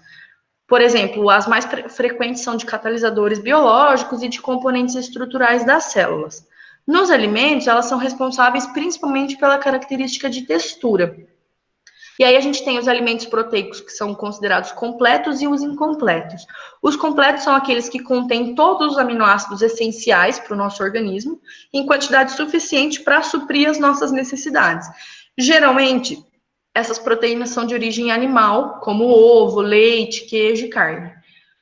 Por exemplo, as mais frequentes são de catalisadores biológicos e de componentes estruturais das células. Nos alimentos, elas são responsáveis principalmente pela característica de textura. E aí a gente tem os alimentos proteicos que são considerados completos e os incompletos. Os completos são aqueles que contêm todos os aminoácidos essenciais para o nosso organismo, em quantidade suficiente para suprir as nossas necessidades. Geralmente, essas proteínas são de origem animal, como ovo, leite, queijo e carne.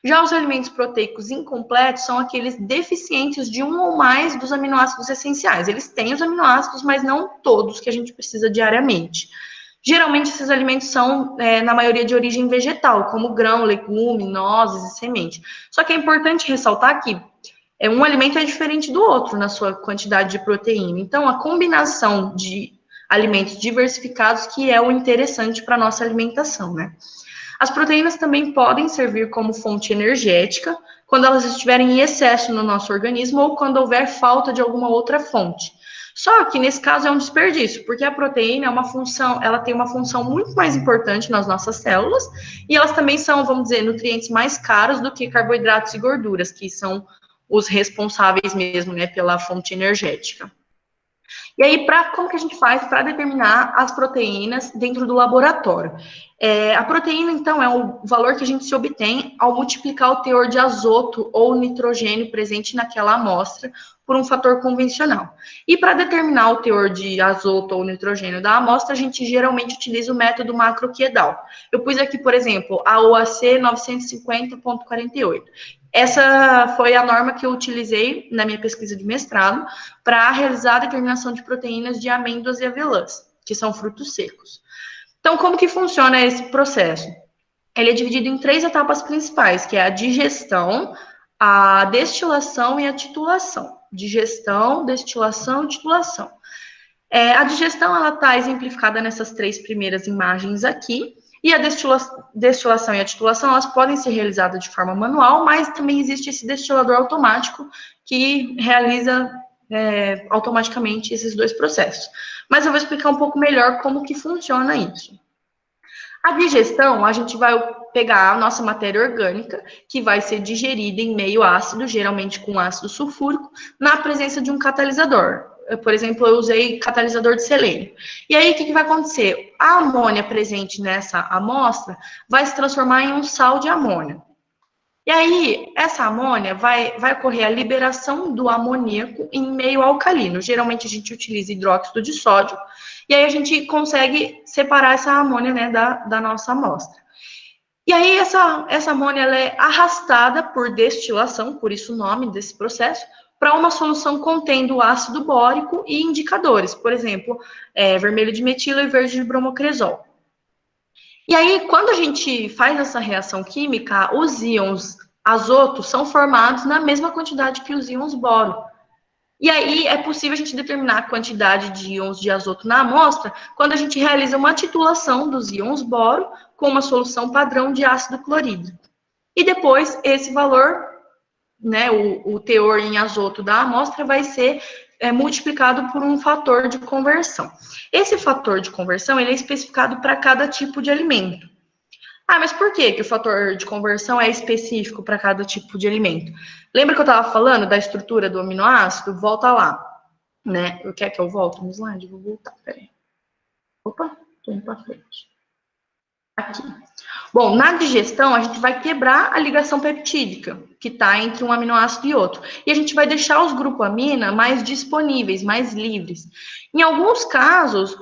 Já os alimentos proteicos incompletos são aqueles deficientes de um ou mais dos aminoácidos essenciais. Eles têm os aminoácidos, mas não todos que a gente precisa diariamente. Geralmente, esses alimentos são, na maioria, de origem vegetal, como grão, legume, nozes e semente. Só que é importante ressaltar que um alimento é diferente do outro na sua quantidade de proteína. Então, a combinação de alimentos diversificados que é o interessante para a nossa alimentação, né? As proteínas também podem servir como fonte energética, quando elas estiverem em excesso no nosso organismo ou quando houver falta de alguma outra fonte. Só que nesse caso é um desperdício, porque a proteína é uma função, ela tem uma função muito mais importante nas nossas células, e elas também são, vamos dizer, nutrientes mais caros do que carboidratos e gorduras, que são os responsáveis mesmo, né, pela fonte energética. E aí, como que a gente faz para determinar as proteínas dentro do laboratório? A proteína, então, é o valor que a gente se obtém ao multiplicar o teor de azoto ou nitrogênio presente naquela amostra por um fator convencional. E para determinar o teor de azoto ou nitrogênio da amostra, a gente geralmente utiliza o método macroquiedal. Eu pus aqui, por exemplo, a OAC 950.48. Essa foi a norma que eu utilizei na minha pesquisa de mestrado para realizar a determinação de proteínas de amêndoas e avelãs, que são frutos secos. Então, como que funciona esse processo? Ele é dividido em 3 etapas principais, que é a digestão, a destilação e a titulação. Digestão, destilação e titulação. A digestão, ela está exemplificada nessas 3 primeiras imagens aqui, e a destilação e a titulação, elas podem ser realizadas de forma manual, mas também existe esse destilador automático que realiza automaticamente esses 2 processos. Mas eu vou explicar um pouco melhor como que funciona isso. A digestão, a gente vai pegar a nossa matéria orgânica, que vai ser digerida em meio ácido, geralmente com ácido sulfúrico, na presença de um catalisador. Por exemplo, eu usei catalisador de selênio. E aí, o que vai acontecer? A amônia presente nessa amostra vai se transformar em um sal de amônio. E aí, essa amônia vai ocorrer a liberação do amoníaco em meio alcalino. Geralmente, a gente utiliza hidróxido de sódio. E aí, a gente consegue separar essa amônia, né, da nossa amostra. E aí, essa amônia ela é arrastada por destilação, por isso o nome desse processo, para uma solução contendo ácido bórico e indicadores, por exemplo, vermelho de metilo e verde de bromocresol. E aí, quando a gente faz essa reação química, os íons azoto são formados na mesma quantidade que os íons boro. E aí, é possível a gente determinar a quantidade de íons de azoto na amostra quando a gente realiza uma titulação dos íons boro com uma solução padrão de ácido clorídrico. E depois, esse valor, né, o teor em azoto da amostra vai ser multiplicado por um fator de conversão. Esse fator de conversão ele é especificado para cada tipo de alimento. Ah, mas por que o fator de conversão é específico para cada tipo de alimento? Lembra que eu estava falando da estrutura do aminoácido? Volta lá, né? Quer que eu volte no slide? Vou voltar, peraí. Opa, estou indo para frente. Aqui. Bom, na digestão, a gente vai quebrar a ligação peptídica que está entre um aminoácido e outro. E a gente vai deixar os grupamina mais disponíveis, mais livres. Em alguns casos,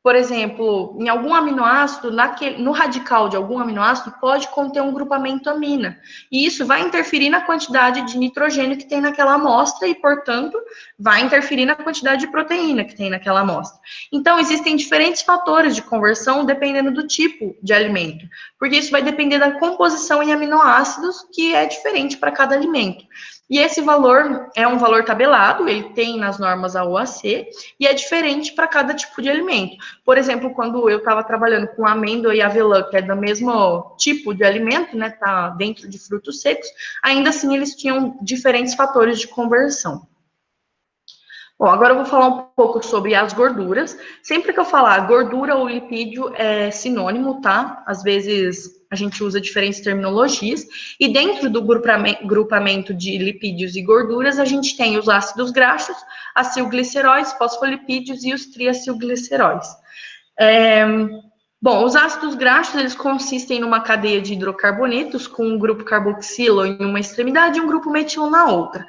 por exemplo, em algum aminoácido, no radical de algum aminoácido, pode conter um grupamento amina. E isso vai interferir na quantidade de nitrogênio que tem naquela amostra e, portanto, vai interferir na quantidade de proteína que tem naquela amostra. Então, existem diferentes fatores de conversão dependendo do tipo de alimento, porque isso vai depender da composição em aminoácidos, que é diferente para cada alimento. E esse valor é um valor tabelado, ele tem nas normas a OAC, e é diferente para cada tipo de alimento. Por exemplo, quando eu estava trabalhando com amêndoa e avelã, que é do mesmo tipo de alimento, né, tá dentro de frutos secos, ainda assim eles tinham diferentes fatores de conversão. Bom, agora eu vou falar um pouco sobre as gorduras. Sempre que eu falar gordura ou lipídio é sinônimo, tá? Às vezes a gente usa diferentes terminologias. E dentro do grupamento de lipídios e gorduras, a gente tem os ácidos graxos, acilgliceróis, fosfolipídios e os triacilgliceróis. Bom, os ácidos graxos, eles consistem numa cadeia de hidrocarbonetos com um grupo carboxilo em uma extremidade e um grupo metilo na outra.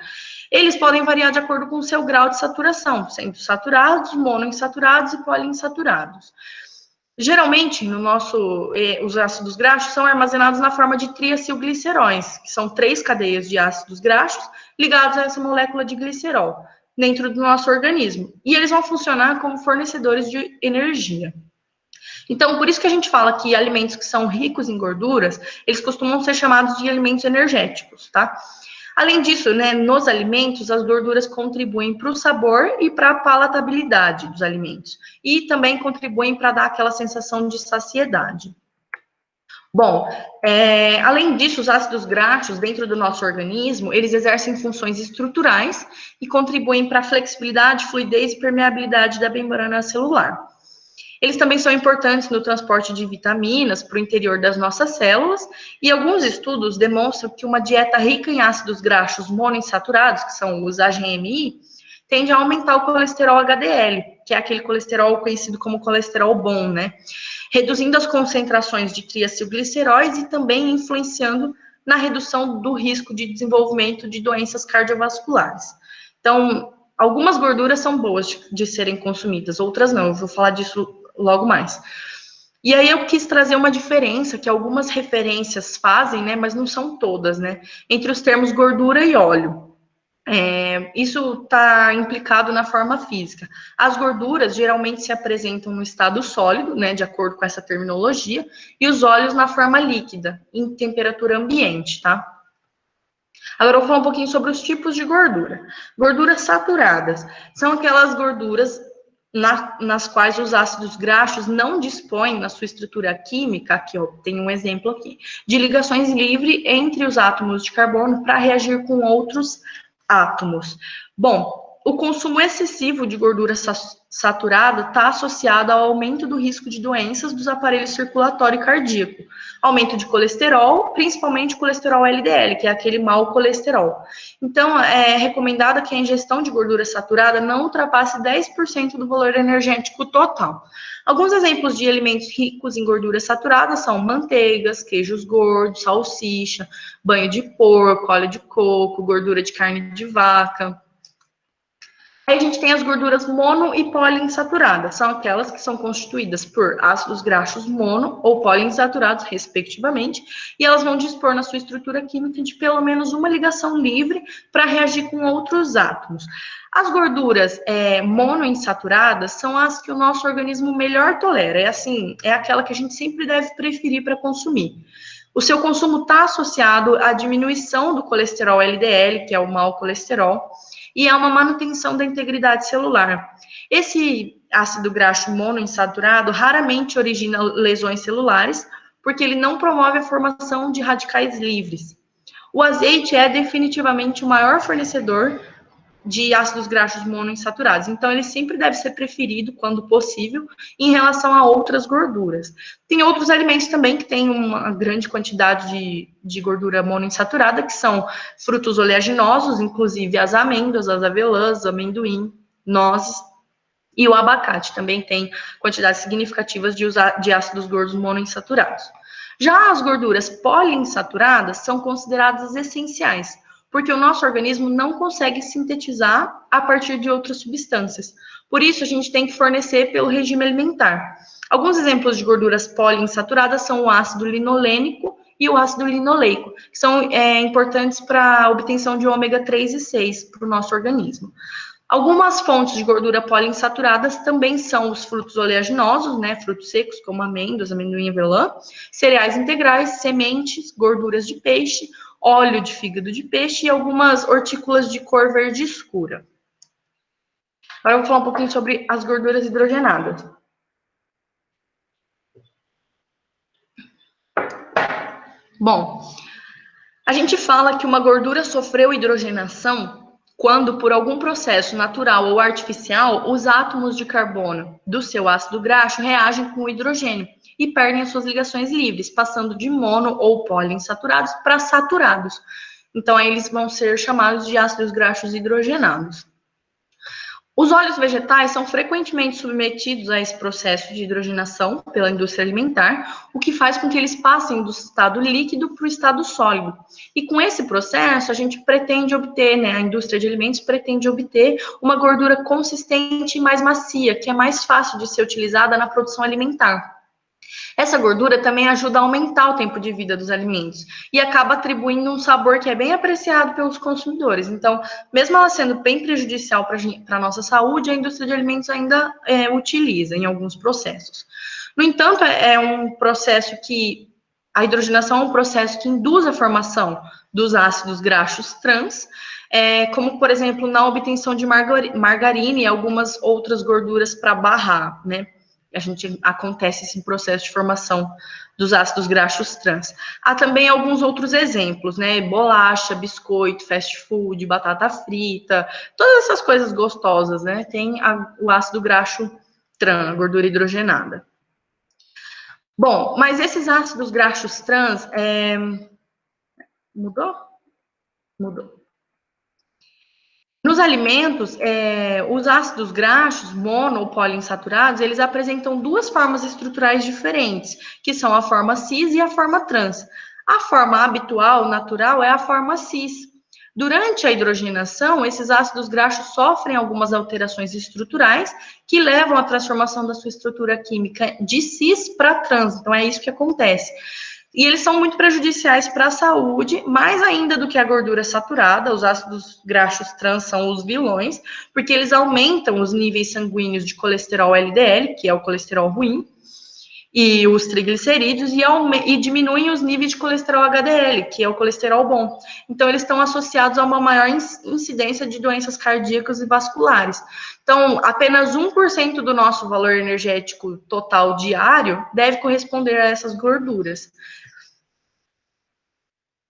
Eles podem variar de acordo com o seu grau de saturação, sendo saturados, monoinsaturados e poliinsaturados. Geralmente, os ácidos graxos são armazenados na forma de triacilgliceróis, que são 3 cadeias de ácidos graxos ligados a essa molécula de glicerol, dentro do nosso organismo. E eles vão funcionar como fornecedores de energia. Então, por isso que a gente fala que alimentos que são ricos em gorduras, eles costumam ser chamados de alimentos energéticos, tá? Além disso, né, nos alimentos, as gorduras contribuem para o sabor e para a palatabilidade dos alimentos. E também contribuem para dar aquela sensação de saciedade. Bom, além disso, os ácidos graxos dentro do nosso organismo, eles exercem funções estruturais e contribuem para a flexibilidade, fluidez e permeabilidade da membrana celular. Eles também são importantes no transporte de vitaminas para o interior das nossas células, e alguns estudos demonstram que uma dieta rica em ácidos graxos monoinsaturados, que são os AGMI, tende a aumentar o colesterol HDL, que é aquele colesterol conhecido como colesterol bom, né? Reduzindo as concentrações de triacilgliceróis e também influenciando na redução do risco de desenvolvimento de doenças cardiovasculares. Então, algumas gorduras são boas de serem consumidas, outras não. Eu vou falar disso logo mais. E aí eu quis trazer uma diferença que algumas referências fazem, né, mas não são todas, né, entre os termos gordura e óleo. Isso está implicado na forma física. As gorduras geralmente se apresentam no estado sólido, né, de acordo com essa terminologia, e os óleos na forma líquida, em temperatura ambiente, tá? Agora eu vou falar um pouquinho sobre os tipos de gordura. Gorduras saturadas são aquelas gorduras nas quais os ácidos graxos não dispõem, na sua estrutura química, aqui ó, tem um exemplo aqui, de ligações livres entre os átomos de carbono para reagir com outros átomos. Bom, o consumo excessivo de gordura saturada está associado ao aumento do risco de doenças dos aparelhos circulatório e cardíaco, aumento de colesterol, principalmente colesterol LDL, que é aquele mau colesterol. Então, é recomendado que a ingestão de gordura saturada não ultrapasse 10% do valor energético total. Alguns exemplos de alimentos ricos em gordura saturada são manteigas, queijos gordos, salsicha, banho de porco, óleo de coco, gordura de carne de vaca. Aí a gente tem as gorduras mono e poliinsaturadas, são aquelas que são constituídas por ácidos graxos mono ou poliinsaturados, respectivamente, e elas vão dispor na sua estrutura química de pelo menos uma ligação livre para reagir com outros átomos. As gorduras monoinsaturadas são as que o nosso organismo melhor tolera, é aquela que a gente sempre deve preferir para consumir. O seu consumo está associado à diminuição do colesterol LDL, que é o mau colesterol, e há uma manutenção da integridade celular. Esse ácido graxo monoinsaturado raramente origina lesões celulares, porque ele não promove a formação de radicais livres. O azeite é definitivamente o maior fornecedor de ácidos graxos monoinsaturados, então ele sempre deve ser preferido, quando possível, em relação a outras gorduras. Tem outros alimentos também que têm uma grande quantidade de gordura monoinsaturada, que são frutos oleaginosos, inclusive as amêndoas, as avelãs, amendoim, nozes, e o abacate também tem quantidades significativas de ácidos gordos monoinsaturados. Já as gorduras poliinsaturadas são consideradas essenciais, porque o nosso organismo não consegue sintetizar a partir de outras substâncias. Por isso, a gente tem que fornecer pelo regime alimentar. Alguns exemplos de gorduras poliinsaturadas são o ácido linolênico e o ácido linoleico, que são importantes para a obtenção de ômega 3 e 6 para o nosso organismo. Algumas fontes de gordura poliinsaturadas também são os frutos oleaginosos, né, frutos secos, como amêndoas, amendoim e avelã, cereais integrais, sementes, gorduras de peixe, óleo de fígado de peixe e algumas hortícolas de cor verde escura. Agora eu vou falar um pouquinho sobre as gorduras hidrogenadas. Bom, a gente fala que uma gordura sofreu hidrogenação quando, por algum processo natural ou artificial, os átomos de carbono do seu ácido graxo reagem com o hidrogênio e perdem as suas ligações livres, passando de mono ou poliinsaturados para saturados. Então, aí eles vão ser chamados de ácidos graxos hidrogenados. Os óleos vegetais são frequentemente submetidos a esse processo de hidrogenação pela indústria alimentar, o que faz com que eles passem do estado líquido para o estado sólido. E com esse processo, a gente pretende obter, né, a indústria de alimentos pretende obter uma gordura consistente e mais macia, que é mais fácil de ser utilizada na produção alimentar. Essa gordura também ajuda a aumentar o tempo de vida dos alimentos e acaba atribuindo um sabor que é bem apreciado pelos consumidores. Então, mesmo ela sendo bem prejudicial para a nossa saúde, a indústria de alimentos ainda utiliza em alguns processos. No entanto, é um processo que a hidrogenação é um processo que induz a formação dos ácidos graxos trans, como, por exemplo, na obtenção de margarina e algumas outras gorduras para barrar, né? acontece esse processo de formação dos ácidos graxos trans. Há também alguns outros exemplos, né? Bolacha, biscoito, fast food, batata frita, todas essas coisas gostosas, né? Tem o ácido graxo trans, a gordura hidrogenada. Bom, mas esses ácidos graxos trans, mudou? Mudou. Nos alimentos, os ácidos graxos, mono ou poliinsaturados, eles apresentam duas formas estruturais diferentes, que são a forma cis e a forma trans. A forma habitual, natural, é a forma cis. Durante a hidrogenação, esses ácidos graxos sofrem algumas alterações estruturais que levam à transformação da sua estrutura química de cis para trans. Então, é isso que acontece. E eles são muito prejudiciais para a saúde, mais ainda do que a gordura saturada. Os ácidos graxos trans são os vilões, porque eles aumentam os níveis sanguíneos de colesterol LDL, que é o colesterol ruim, e os triglicerídeos, e diminuem os níveis de colesterol HDL, que é o colesterol bom. Então, eles estão associados a uma maior incidência de doenças cardíacas e vasculares. Então, apenas 1% do nosso valor energético total diário deve corresponder a essas gorduras.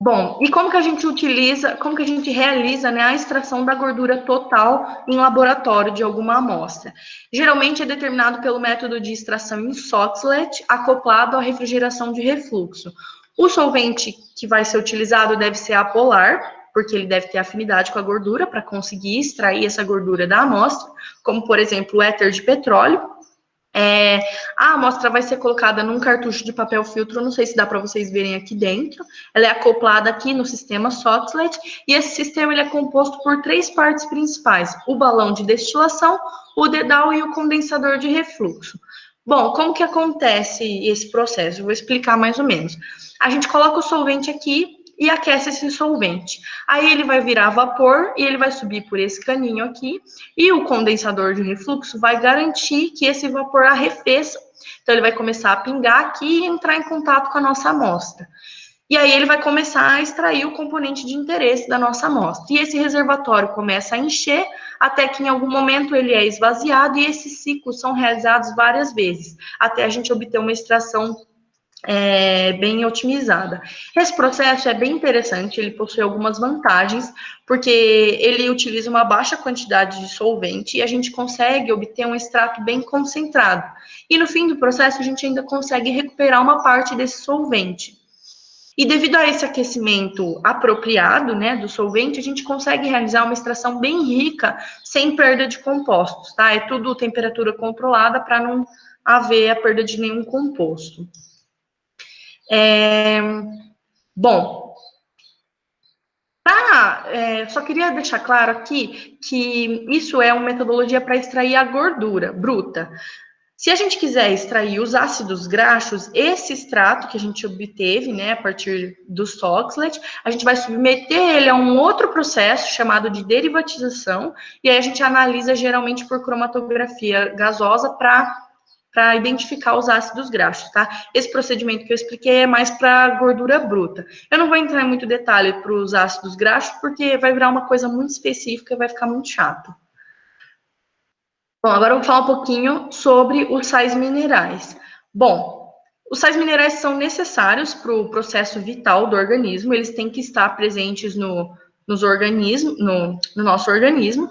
Bom, e como que a gente utiliza, como que a gente realiza, né, a extração da gordura total em laboratório de alguma amostra? Geralmente é determinado pelo método de extração em Soxhlet, acoplado à refrigeração de refluxo. O solvente que vai ser utilizado deve ser apolar, porque ele deve ter afinidade com a gordura para conseguir extrair essa gordura da amostra, como, por exemplo, o éter de petróleo. A amostra vai ser colocada num cartucho de papel filtro, não sei se dá para vocês verem aqui dentro. Ela é acoplada aqui no sistema Soxhlet, e esse sistema ele é composto por três partes principais: o balão de destilação, o dedal e o condensador de refluxo. Bom, como que acontece esse processo? Eu vou explicar mais ou menos. A gente coloca o solvente aqui e aquece esse solvente. Aí ele vai virar vapor e ele vai subir por esse caninho aqui, e o condensador de refluxo vai garantir que esse vapor arrefeça. Então ele vai começar a pingar aqui e entrar em contato com a nossa amostra. E aí ele vai começar a extrair o componente de interesse da nossa amostra. E esse reservatório começa a encher até que em algum momento ele é esvaziado, e esses ciclos são realizados várias vezes, até a gente obter uma extração bem otimizada. Esse processo é bem interessante, ele possui algumas vantagens, porque ele utiliza uma baixa quantidade de solvente e a gente consegue obter um extrato bem concentrado. E no fim do processo, a gente ainda consegue recuperar uma parte desse solvente. E devido a esse aquecimento apropriado, né, do solvente, a gente consegue realizar uma extração bem rica, sem perda de compostos, tá? É tudo temperatura controlada para não haver a perda de nenhum composto. Bom, só queria deixar claro aqui que isso é uma metodologia para extrair a gordura bruta. Se a gente quiser extrair os ácidos graxos, esse extrato que a gente obteve, né, a partir do Soxhlet, a gente vai submeter ele a um outro processo chamado de derivatização, e aí a gente analisa geralmente por cromatografia gasosa para identificar os ácidos graxos, tá? Esse procedimento que eu expliquei é mais para gordura bruta. Eu não vou entrar em muito detalhe para os ácidos graxos, porque vai virar uma coisa muito específica e vai ficar muito chato. Bom, agora eu vou falar um pouquinho sobre os sais minerais. Bom, os sais minerais são necessários para o processo vital do organismo, eles têm que estar presentes no nosso organismo,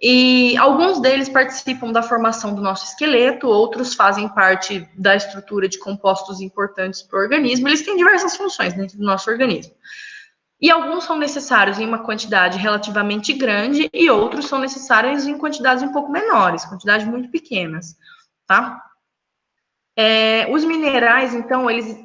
e alguns deles participam da formação do nosso esqueleto, outros fazem parte da estrutura de compostos importantes para o organismo. Eles têm diversas funções dentro do nosso organismo. E alguns são necessários em uma quantidade relativamente grande e outros são necessários em quantidades um pouco menores, quantidades muito pequenas, tá? Os minerais, então, eles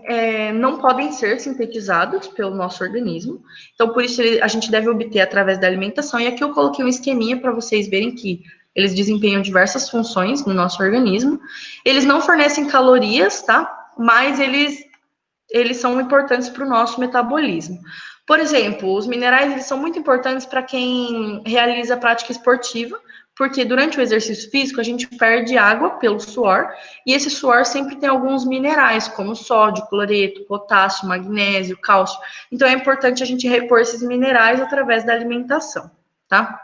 não podem ser sintetizados pelo nosso organismo, então, por isso, a gente deve obter através da alimentação, e aqui eu coloquei um esqueminha para vocês verem que eles desempenham diversas funções no nosso organismo. Eles não fornecem calorias, tá? Mas eles são importantes para o nosso metabolismo. Por exemplo, os minerais, eles são muito importantes para quem realiza prática esportiva, porque durante o exercício físico a gente perde água pelo suor, e esse suor sempre tem alguns minerais, como sódio, cloreto, potássio, magnésio, cálcio. Então é importante a gente repor esses minerais através da alimentação, tá?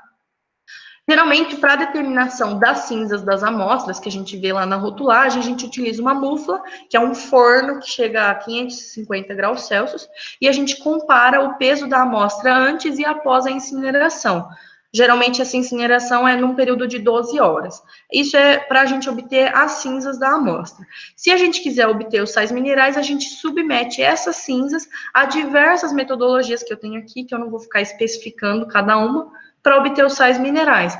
Geralmente, para a determinação das cinzas das amostras, que a gente vê lá na rotulagem, a gente utiliza uma mufla, que é um forno que chega a 550 graus Celsius, e a gente compara o peso da amostra antes e após a incineração. Geralmente, essa incineração é num período de 12 horas. Isso é para a gente obter as cinzas da amostra. Se a gente quiser obter os sais minerais, a gente submete essas cinzas a diversas metodologias que eu tenho aqui, que eu não vou ficar especificando cada uma, para obter os sais minerais.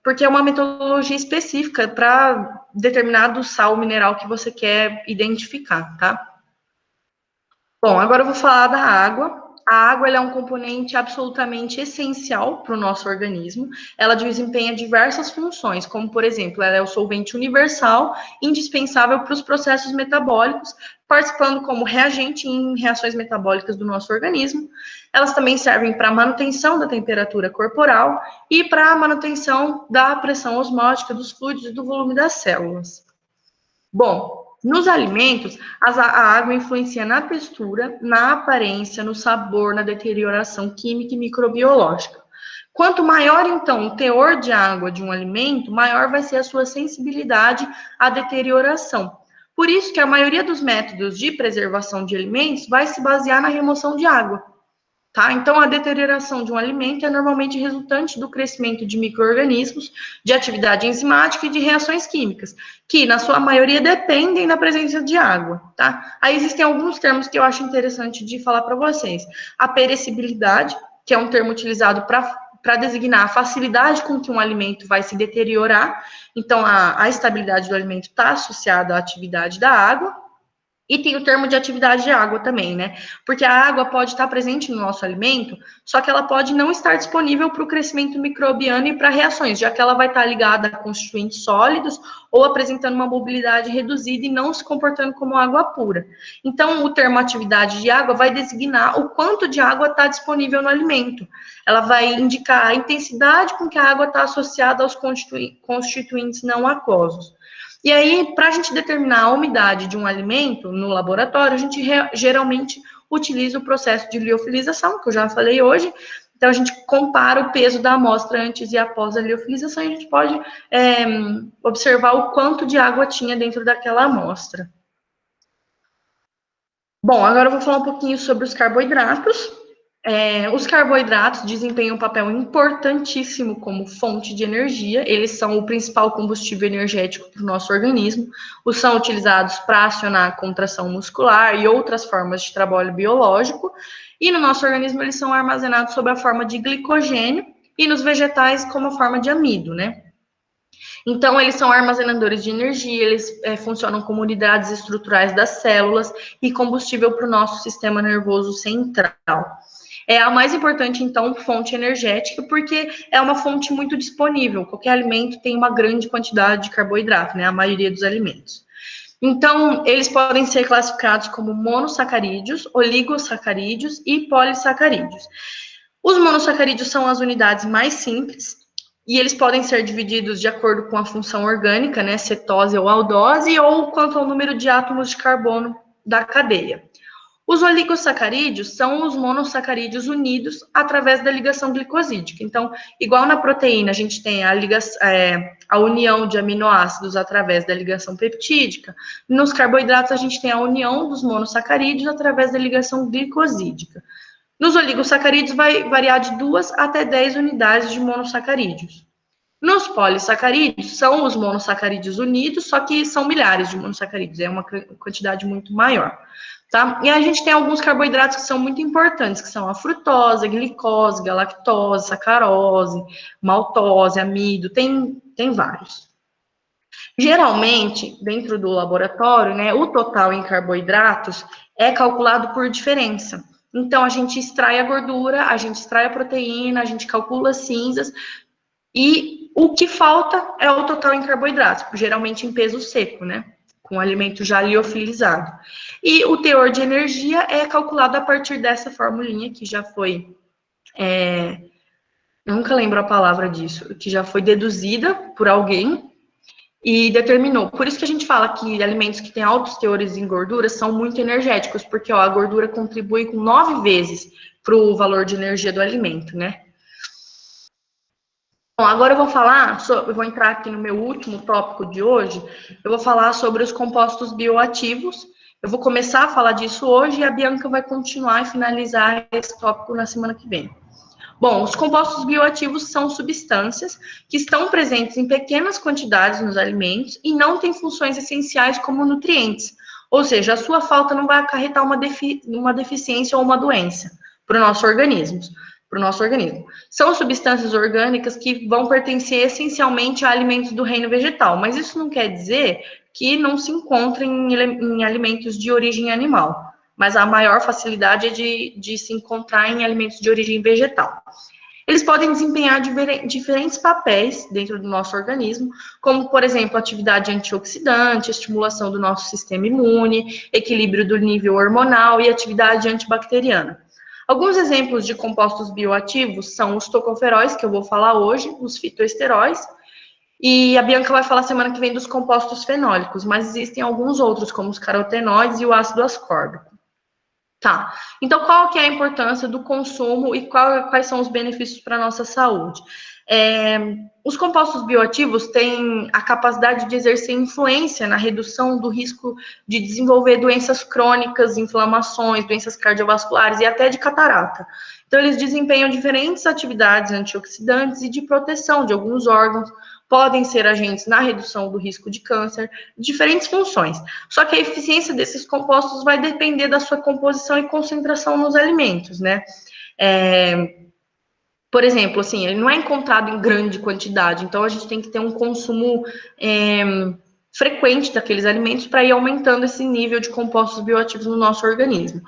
Porque é uma metodologia específica para determinado sal mineral que você quer identificar, tá? Bom, agora eu vou falar da água. A água ela é um componente absolutamente essencial para o nosso organismo. Ela desempenha diversas funções, como, por exemplo, ela é o solvente universal, indispensável para os processos metabólicos, participando como reagente em reações metabólicas do nosso organismo. Elas também servem para a manutenção da temperatura corporal e para a manutenção da pressão osmótica dos fluidos e do volume das células. Bom, nos alimentos, a água influencia na textura, na aparência, no sabor, na deterioração química e microbiológica. Quanto maior, então, o teor de água de um alimento, maior vai ser a sua sensibilidade à deterioração. Por isso que a maioria dos métodos de preservação de alimentos vai se basear na remoção de água. Tá? Então, a deterioração de um alimento é normalmente resultante do crescimento de micro-organismos, de atividade enzimática e de reações químicas, que, na sua maioria, dependem da presença de água. Tá? Aí existem alguns termos que eu acho interessante de falar para vocês. A perecibilidade, que é um termo utilizado para designar a facilidade com que um alimento vai se deteriorar. Então, a estabilidade do alimento está associada à atividade da água. E tem o termo de atividade de água também, né? Porque a água pode estar presente no nosso alimento, só que ela pode não estar disponível para o crescimento microbiano e para reações, já que ela vai estar ligada a constituintes sólidos ou apresentando uma mobilidade reduzida e não se comportando como água pura. Então, o termo atividade de água vai designar o quanto de água está disponível no alimento. Ela vai indicar a intensidade com que a água está associada aos constituintes não aquosos. E aí, para a gente determinar a umidade de um alimento no laboratório, a gente geralmente utiliza o processo de liofilização, que eu já falei hoje. Então, a gente compara o peso da amostra antes e após a liofilização e a gente pode observar o quanto de água tinha dentro daquela amostra. Bom, agora eu vou falar um pouquinho sobre os carboidratos. Os carboidratos desempenham um papel importantíssimo como fonte de energia, eles são o principal combustível energético para o nosso organismo, são utilizados para acionar a contração muscular e outras formas de trabalho biológico, e no nosso organismo eles são armazenados sob a forma de glicogênio e nos vegetais como a forma de amido, né? Então, eles são armazenadores de energia, eles funcionam como unidades estruturais das células e combustível para o nosso sistema nervoso central. É a mais importante, então, fonte energética, porque é uma fonte muito disponível. Qualquer alimento tem uma grande quantidade de carboidrato, né? A maioria dos alimentos. Então, eles podem ser classificados como monossacarídeos, oligosacarídeos e polissacarídeos. Os monossacarídeos são as unidades mais simples, e eles podem ser divididos de acordo com a função orgânica, né? Cetose ou aldose, ou quanto ao número de átomos de carbono da cadeia. Os oligosacarídeos são os monossacarídeos unidos através da ligação glicosídica. Então, igual na proteína, a gente tem a união de aminoácidos através da ligação peptídica, nos carboidratos a gente tem a união dos monossacarídeos através da ligação glicosídica. Nos oligosacarídeos vai variar de 2 até 10 unidades de monossacarídeos. Nos polissacarídeos, são os monossacarídeos unidos, só que são milhares de monossacarídeos, é uma quantidade muito maior. Tá? E a gente tem alguns carboidratos que são muito importantes, que são a frutose, a glicose, galactose, sacarose, maltose, amido, tem vários. Geralmente, dentro do laboratório, né, o total em carboidratos é calculado por diferença. Então, a gente extrai a gordura, a gente extrai a proteína, a gente calcula as cinzas, e o que falta é o total em carboidratos, geralmente em peso seco, né? Com alimento já liofilizado. E o teor de energia é calculado a partir dessa formulinha que já foi. Eu nunca lembro a palavra disso, que já foi deduzida por alguém e determinou. Por isso que a gente fala que alimentos que têm altos teores em gordura são muito energéticos, porque a gordura contribui com 9 vezes para o valor de energia do alimento, né? Bom, agora eu vou entrar aqui no meu último tópico de hoje, eu vou falar sobre os compostos bioativos. Eu vou começar a falar disso hoje e a Bianca vai continuar e finalizar esse tópico na semana que vem. Bom, os compostos bioativos são substâncias que estão presentes em pequenas quantidades nos alimentos e não têm funções essenciais como nutrientes, ou seja, a sua falta não vai acarretar uma deficiência ou uma doença para o nosso organismo. São substâncias orgânicas que vão pertencer essencialmente a alimentos do reino vegetal, mas isso não quer dizer que não se encontrem em alimentos de origem animal, mas a maior facilidade é de se encontrar em alimentos de origem vegetal. Eles podem desempenhar diferentes papéis dentro do nosso organismo, como, por exemplo, atividade antioxidante, estimulação do nosso sistema imune, equilíbrio do nível hormonal e atividade antibacteriana. Alguns exemplos de compostos bioativos são os tocoferóis, que eu vou falar hoje, os fitoesteróis, e a Bianca vai falar semana que vem dos compostos fenólicos, mas existem alguns outros, como os carotenoides e o ácido ascórbico. Tá, então qual que é a importância do consumo e quais são os benefícios para a nossa saúde? Os compostos bioativos têm a capacidade de exercer influência na redução do risco de desenvolver doenças crônicas, inflamações, doenças cardiovasculares e até de catarata. Então, eles desempenham diferentes atividades antioxidantes e de proteção de alguns órgãos, podem ser agentes na redução do risco de câncer, diferentes funções. Só que a eficiência desses compostos vai depender da sua composição e concentração nos alimentos, né? Por exemplo, assim, ele não é encontrado em grande quantidade, então a gente tem que ter um consumo frequente daqueles alimentos para ir aumentando esse nível de compostos bioativos no nosso organismo.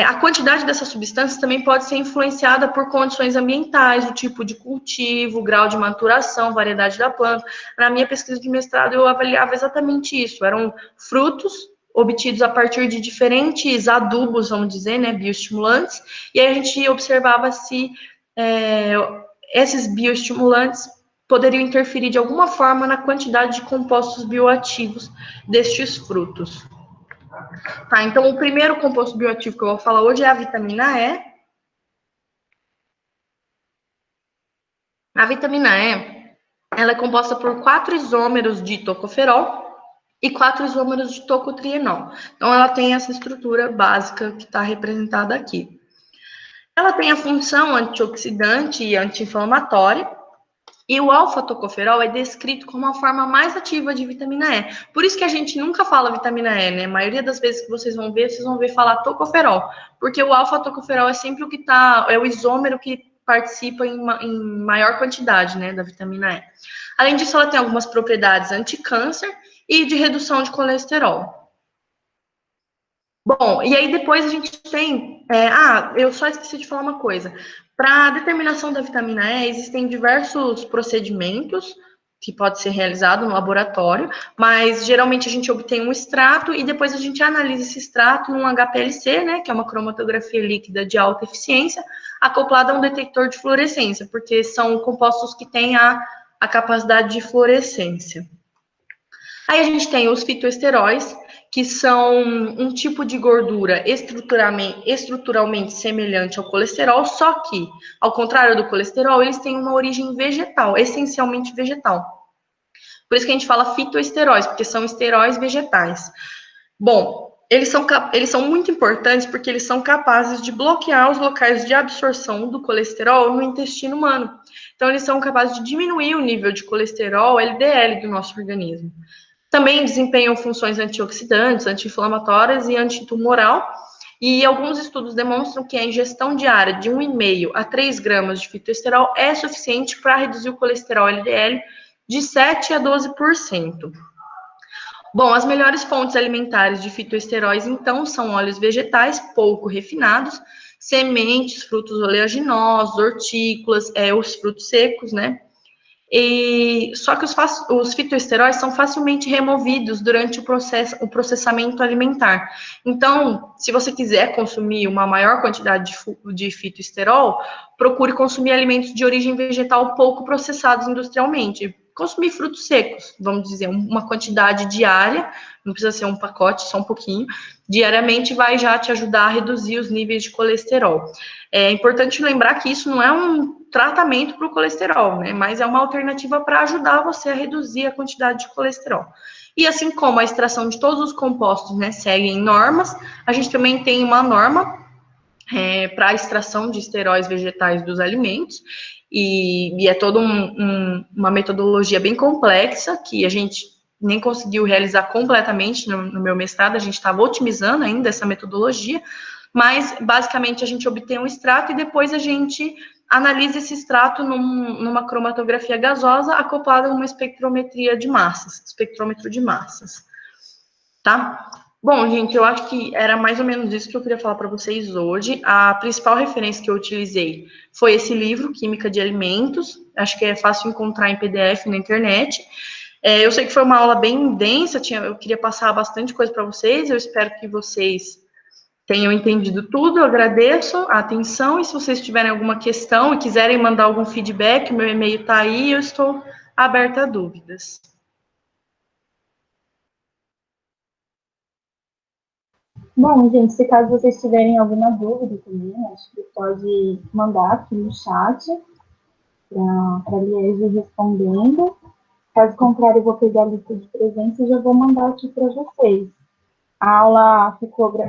A quantidade dessas substâncias também pode ser influenciada por condições ambientais, o tipo de cultivo, o grau de maturação, variedade da planta. Na minha pesquisa de mestrado, eu avaliava exatamente isso. Eram frutos obtidos a partir de diferentes adubos, vamos dizer, né, bioestimulantes, e aí a gente observava se esses bioestimulantes poderiam interferir de alguma forma na quantidade de compostos bioativos destes frutos. Tá, então o primeiro composto bioativo que eu vou falar hoje é a vitamina E. A vitamina E, ela é composta por 4 isômeros de tocoferol e 4 isômeros de tocotrienol. Então ela tem essa estrutura básica que está representada aqui. Ela tem a função antioxidante e anti-inflamatória, e o alfa-tocoferol é descrito como a forma mais ativa de vitamina E. Por isso que a gente nunca fala vitamina E, né? A maioria das vezes que vocês vão ver falar tocoferol, porque o alfa-tocoferol é sempre é o isômero que participa em maior quantidade, né, da vitamina E. Além disso, ela tem algumas propriedades anti-câncer e de redução de colesterol. Bom, e aí depois a gente tem... eu só esqueci de falar uma coisa. Para a determinação da vitamina E, existem diversos procedimentos que pode ser realizado no laboratório, mas geralmente a gente obtém um extrato e depois a gente analisa esse extrato num HPLC, né, que é uma cromatografia líquida de alta eficiência, acoplada a um detector de fluorescência, porque são compostos que têm a capacidade de fluorescência. Aí a gente tem os fitoesteróis, que são um tipo de gordura estruturalmente semelhante ao colesterol, só que, ao contrário do colesterol, eles têm uma origem vegetal, essencialmente vegetal. Por isso que a gente fala fitoesteróis, porque são esteróis vegetais. Bom, eles são muito importantes porque eles são capazes de bloquear os locais de absorção do colesterol no intestino humano. Então, eles são capazes de diminuir o nível de colesterol, LDL, do nosso organismo. Também desempenham funções antioxidantes, anti-inflamatórias e antitumoral. E alguns estudos demonstram que a ingestão diária de 1,5 a 3 gramas de fitoesterol é suficiente para reduzir o colesterol LDL de 7 a 12%. Bom, as melhores fontes alimentares de fitoesteróis, então, são óleos vegetais pouco refinados, sementes, frutos oleaginosos, hortícolas, os frutos secos, né? Só que os fitoesteróis são facilmente removidos durante o processamento alimentar. Então, se você quiser consumir uma maior quantidade de fitoesterol, procure consumir alimentos de origem vegetal pouco processados industrialmente, consumir frutos secos, vamos dizer, uma quantidade diária, não precisa ser um pacote, só um pouquinho, diariamente vai já te ajudar a reduzir os níveis de colesterol. É importante lembrar que isso não é um tratamento para o colesterol, né? Mas é uma alternativa para ajudar você a reduzir a quantidade de colesterol. E assim como a extração de todos os compostos, né, seguem normas, a gente também tem uma norma para a extração de esteróis vegetais dos alimentos, e é toda uma metodologia bem complexa, que a gente nem conseguiu realizar completamente no meu mestrado, a gente estava otimizando ainda essa metodologia, mas basicamente a gente obtém um extrato e depois a gente analisa esse extrato numa cromatografia gasosa acoplada a uma espectrometria de massas, espectrômetro de massas, tá? Bom, gente, eu acho que era mais ou menos isso que eu queria falar para vocês hoje. A principal referência que eu utilizei foi esse livro, Química de Alimentos. Acho que é fácil encontrar em PDF na internet. Eu sei que foi uma aula bem densa, eu queria passar bastante coisa para vocês. Eu espero que vocês tenham entendido tudo. Eu agradeço a atenção e se vocês tiverem alguma questão e quiserem mandar algum feedback, meu e-mail está aí, eu estou aberta a dúvidas. Bom, gente, se caso vocês tiverem alguma dúvida também, acho que pode mandar aqui no chat para a Liege respondendo. Caso contrário, eu vou pegar a lista de presença e já vou mandar aqui para vocês. A aula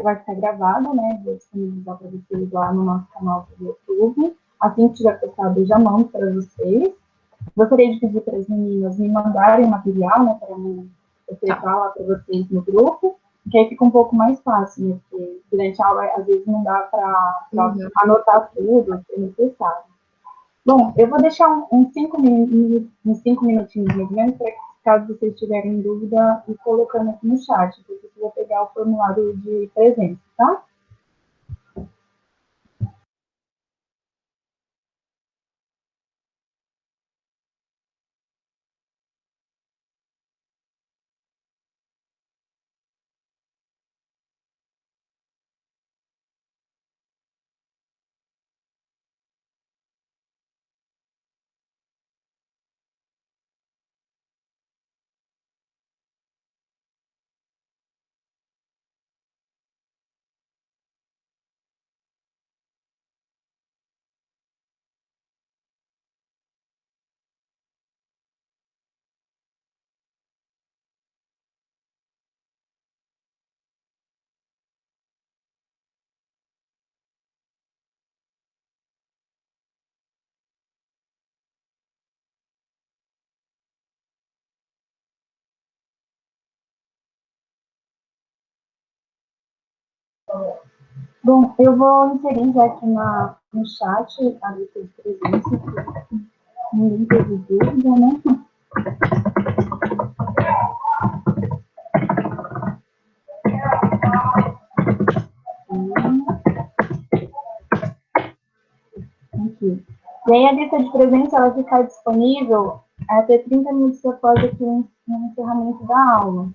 vai ficar gravada, né? Vou disponibilizar para vocês lá no nosso canal do YouTube. Assim que tiver postado, eu já mando para vocês. Gostaria de pedir para as meninas me mandarem material, né? Para eu preparar lá para vocês no grupo, que aí fica um pouco mais fácil, né? Porque durante a aula, às vezes, não dá para anotar tudo, se necessário. Bom, eu vou deixar uns 5 minutinhos, mais ou menos, para caso vocês tiverem dúvida, ir colocando aqui no chat, porque eu vou pegar o formulário de presença, tá? Bom, eu vou inserir já aqui no chat a lista de presença, porque ninguém teve dúvida, né? Aqui. E aí a lista de presença ela fica disponível até 30 minutos após aqui o encerramento da aula.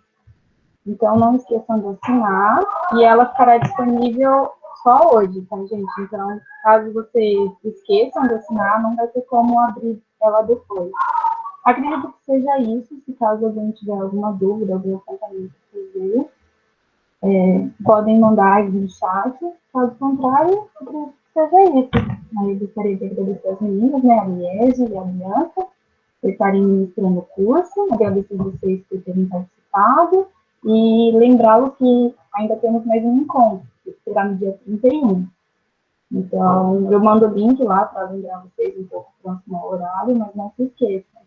Então, não esqueçam de assinar e ela ficará disponível só hoje, tá, gente? Então, caso vocês esqueçam de assinar, não vai ter como abrir ela depois. Acredito que seja isso. Se caso alguém tiver alguma dúvida, algum apontamento fazer, podem mandar aí no chat. Caso contrário, acredito que seja isso. Aí eu gostaria de agradecer as meninas, né, a Liege e a Bianca, por estarem ministrando o curso. Agradeço a vocês por terem participado. E lembrá-lo que ainda temos mais um encontro, que será no dia 31. Então, eu mando o link lá para lembrar vocês um pouco próximo ao horário, mas não se esqueçam.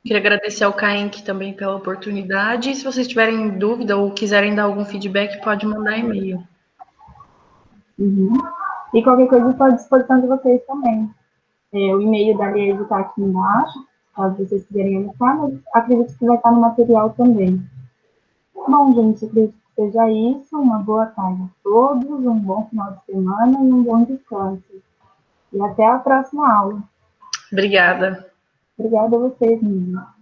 Queria agradecer ao Caenque também pela oportunidade. E se vocês tiverem dúvida ou quiserem dar algum feedback, pode mandar e-mail. Uhum. E qualquer coisa estou à disposição de vocês também. O e-mail da Liege está aqui embaixo, caso vocês quiserem anotar, mas acredito que vai estar no material também. Bom, gente, acredito que seja isso. Uma boa tarde a todos, um bom final de semana e um bom descanso. E até a próxima aula. Obrigada. Obrigada a vocês, meninas.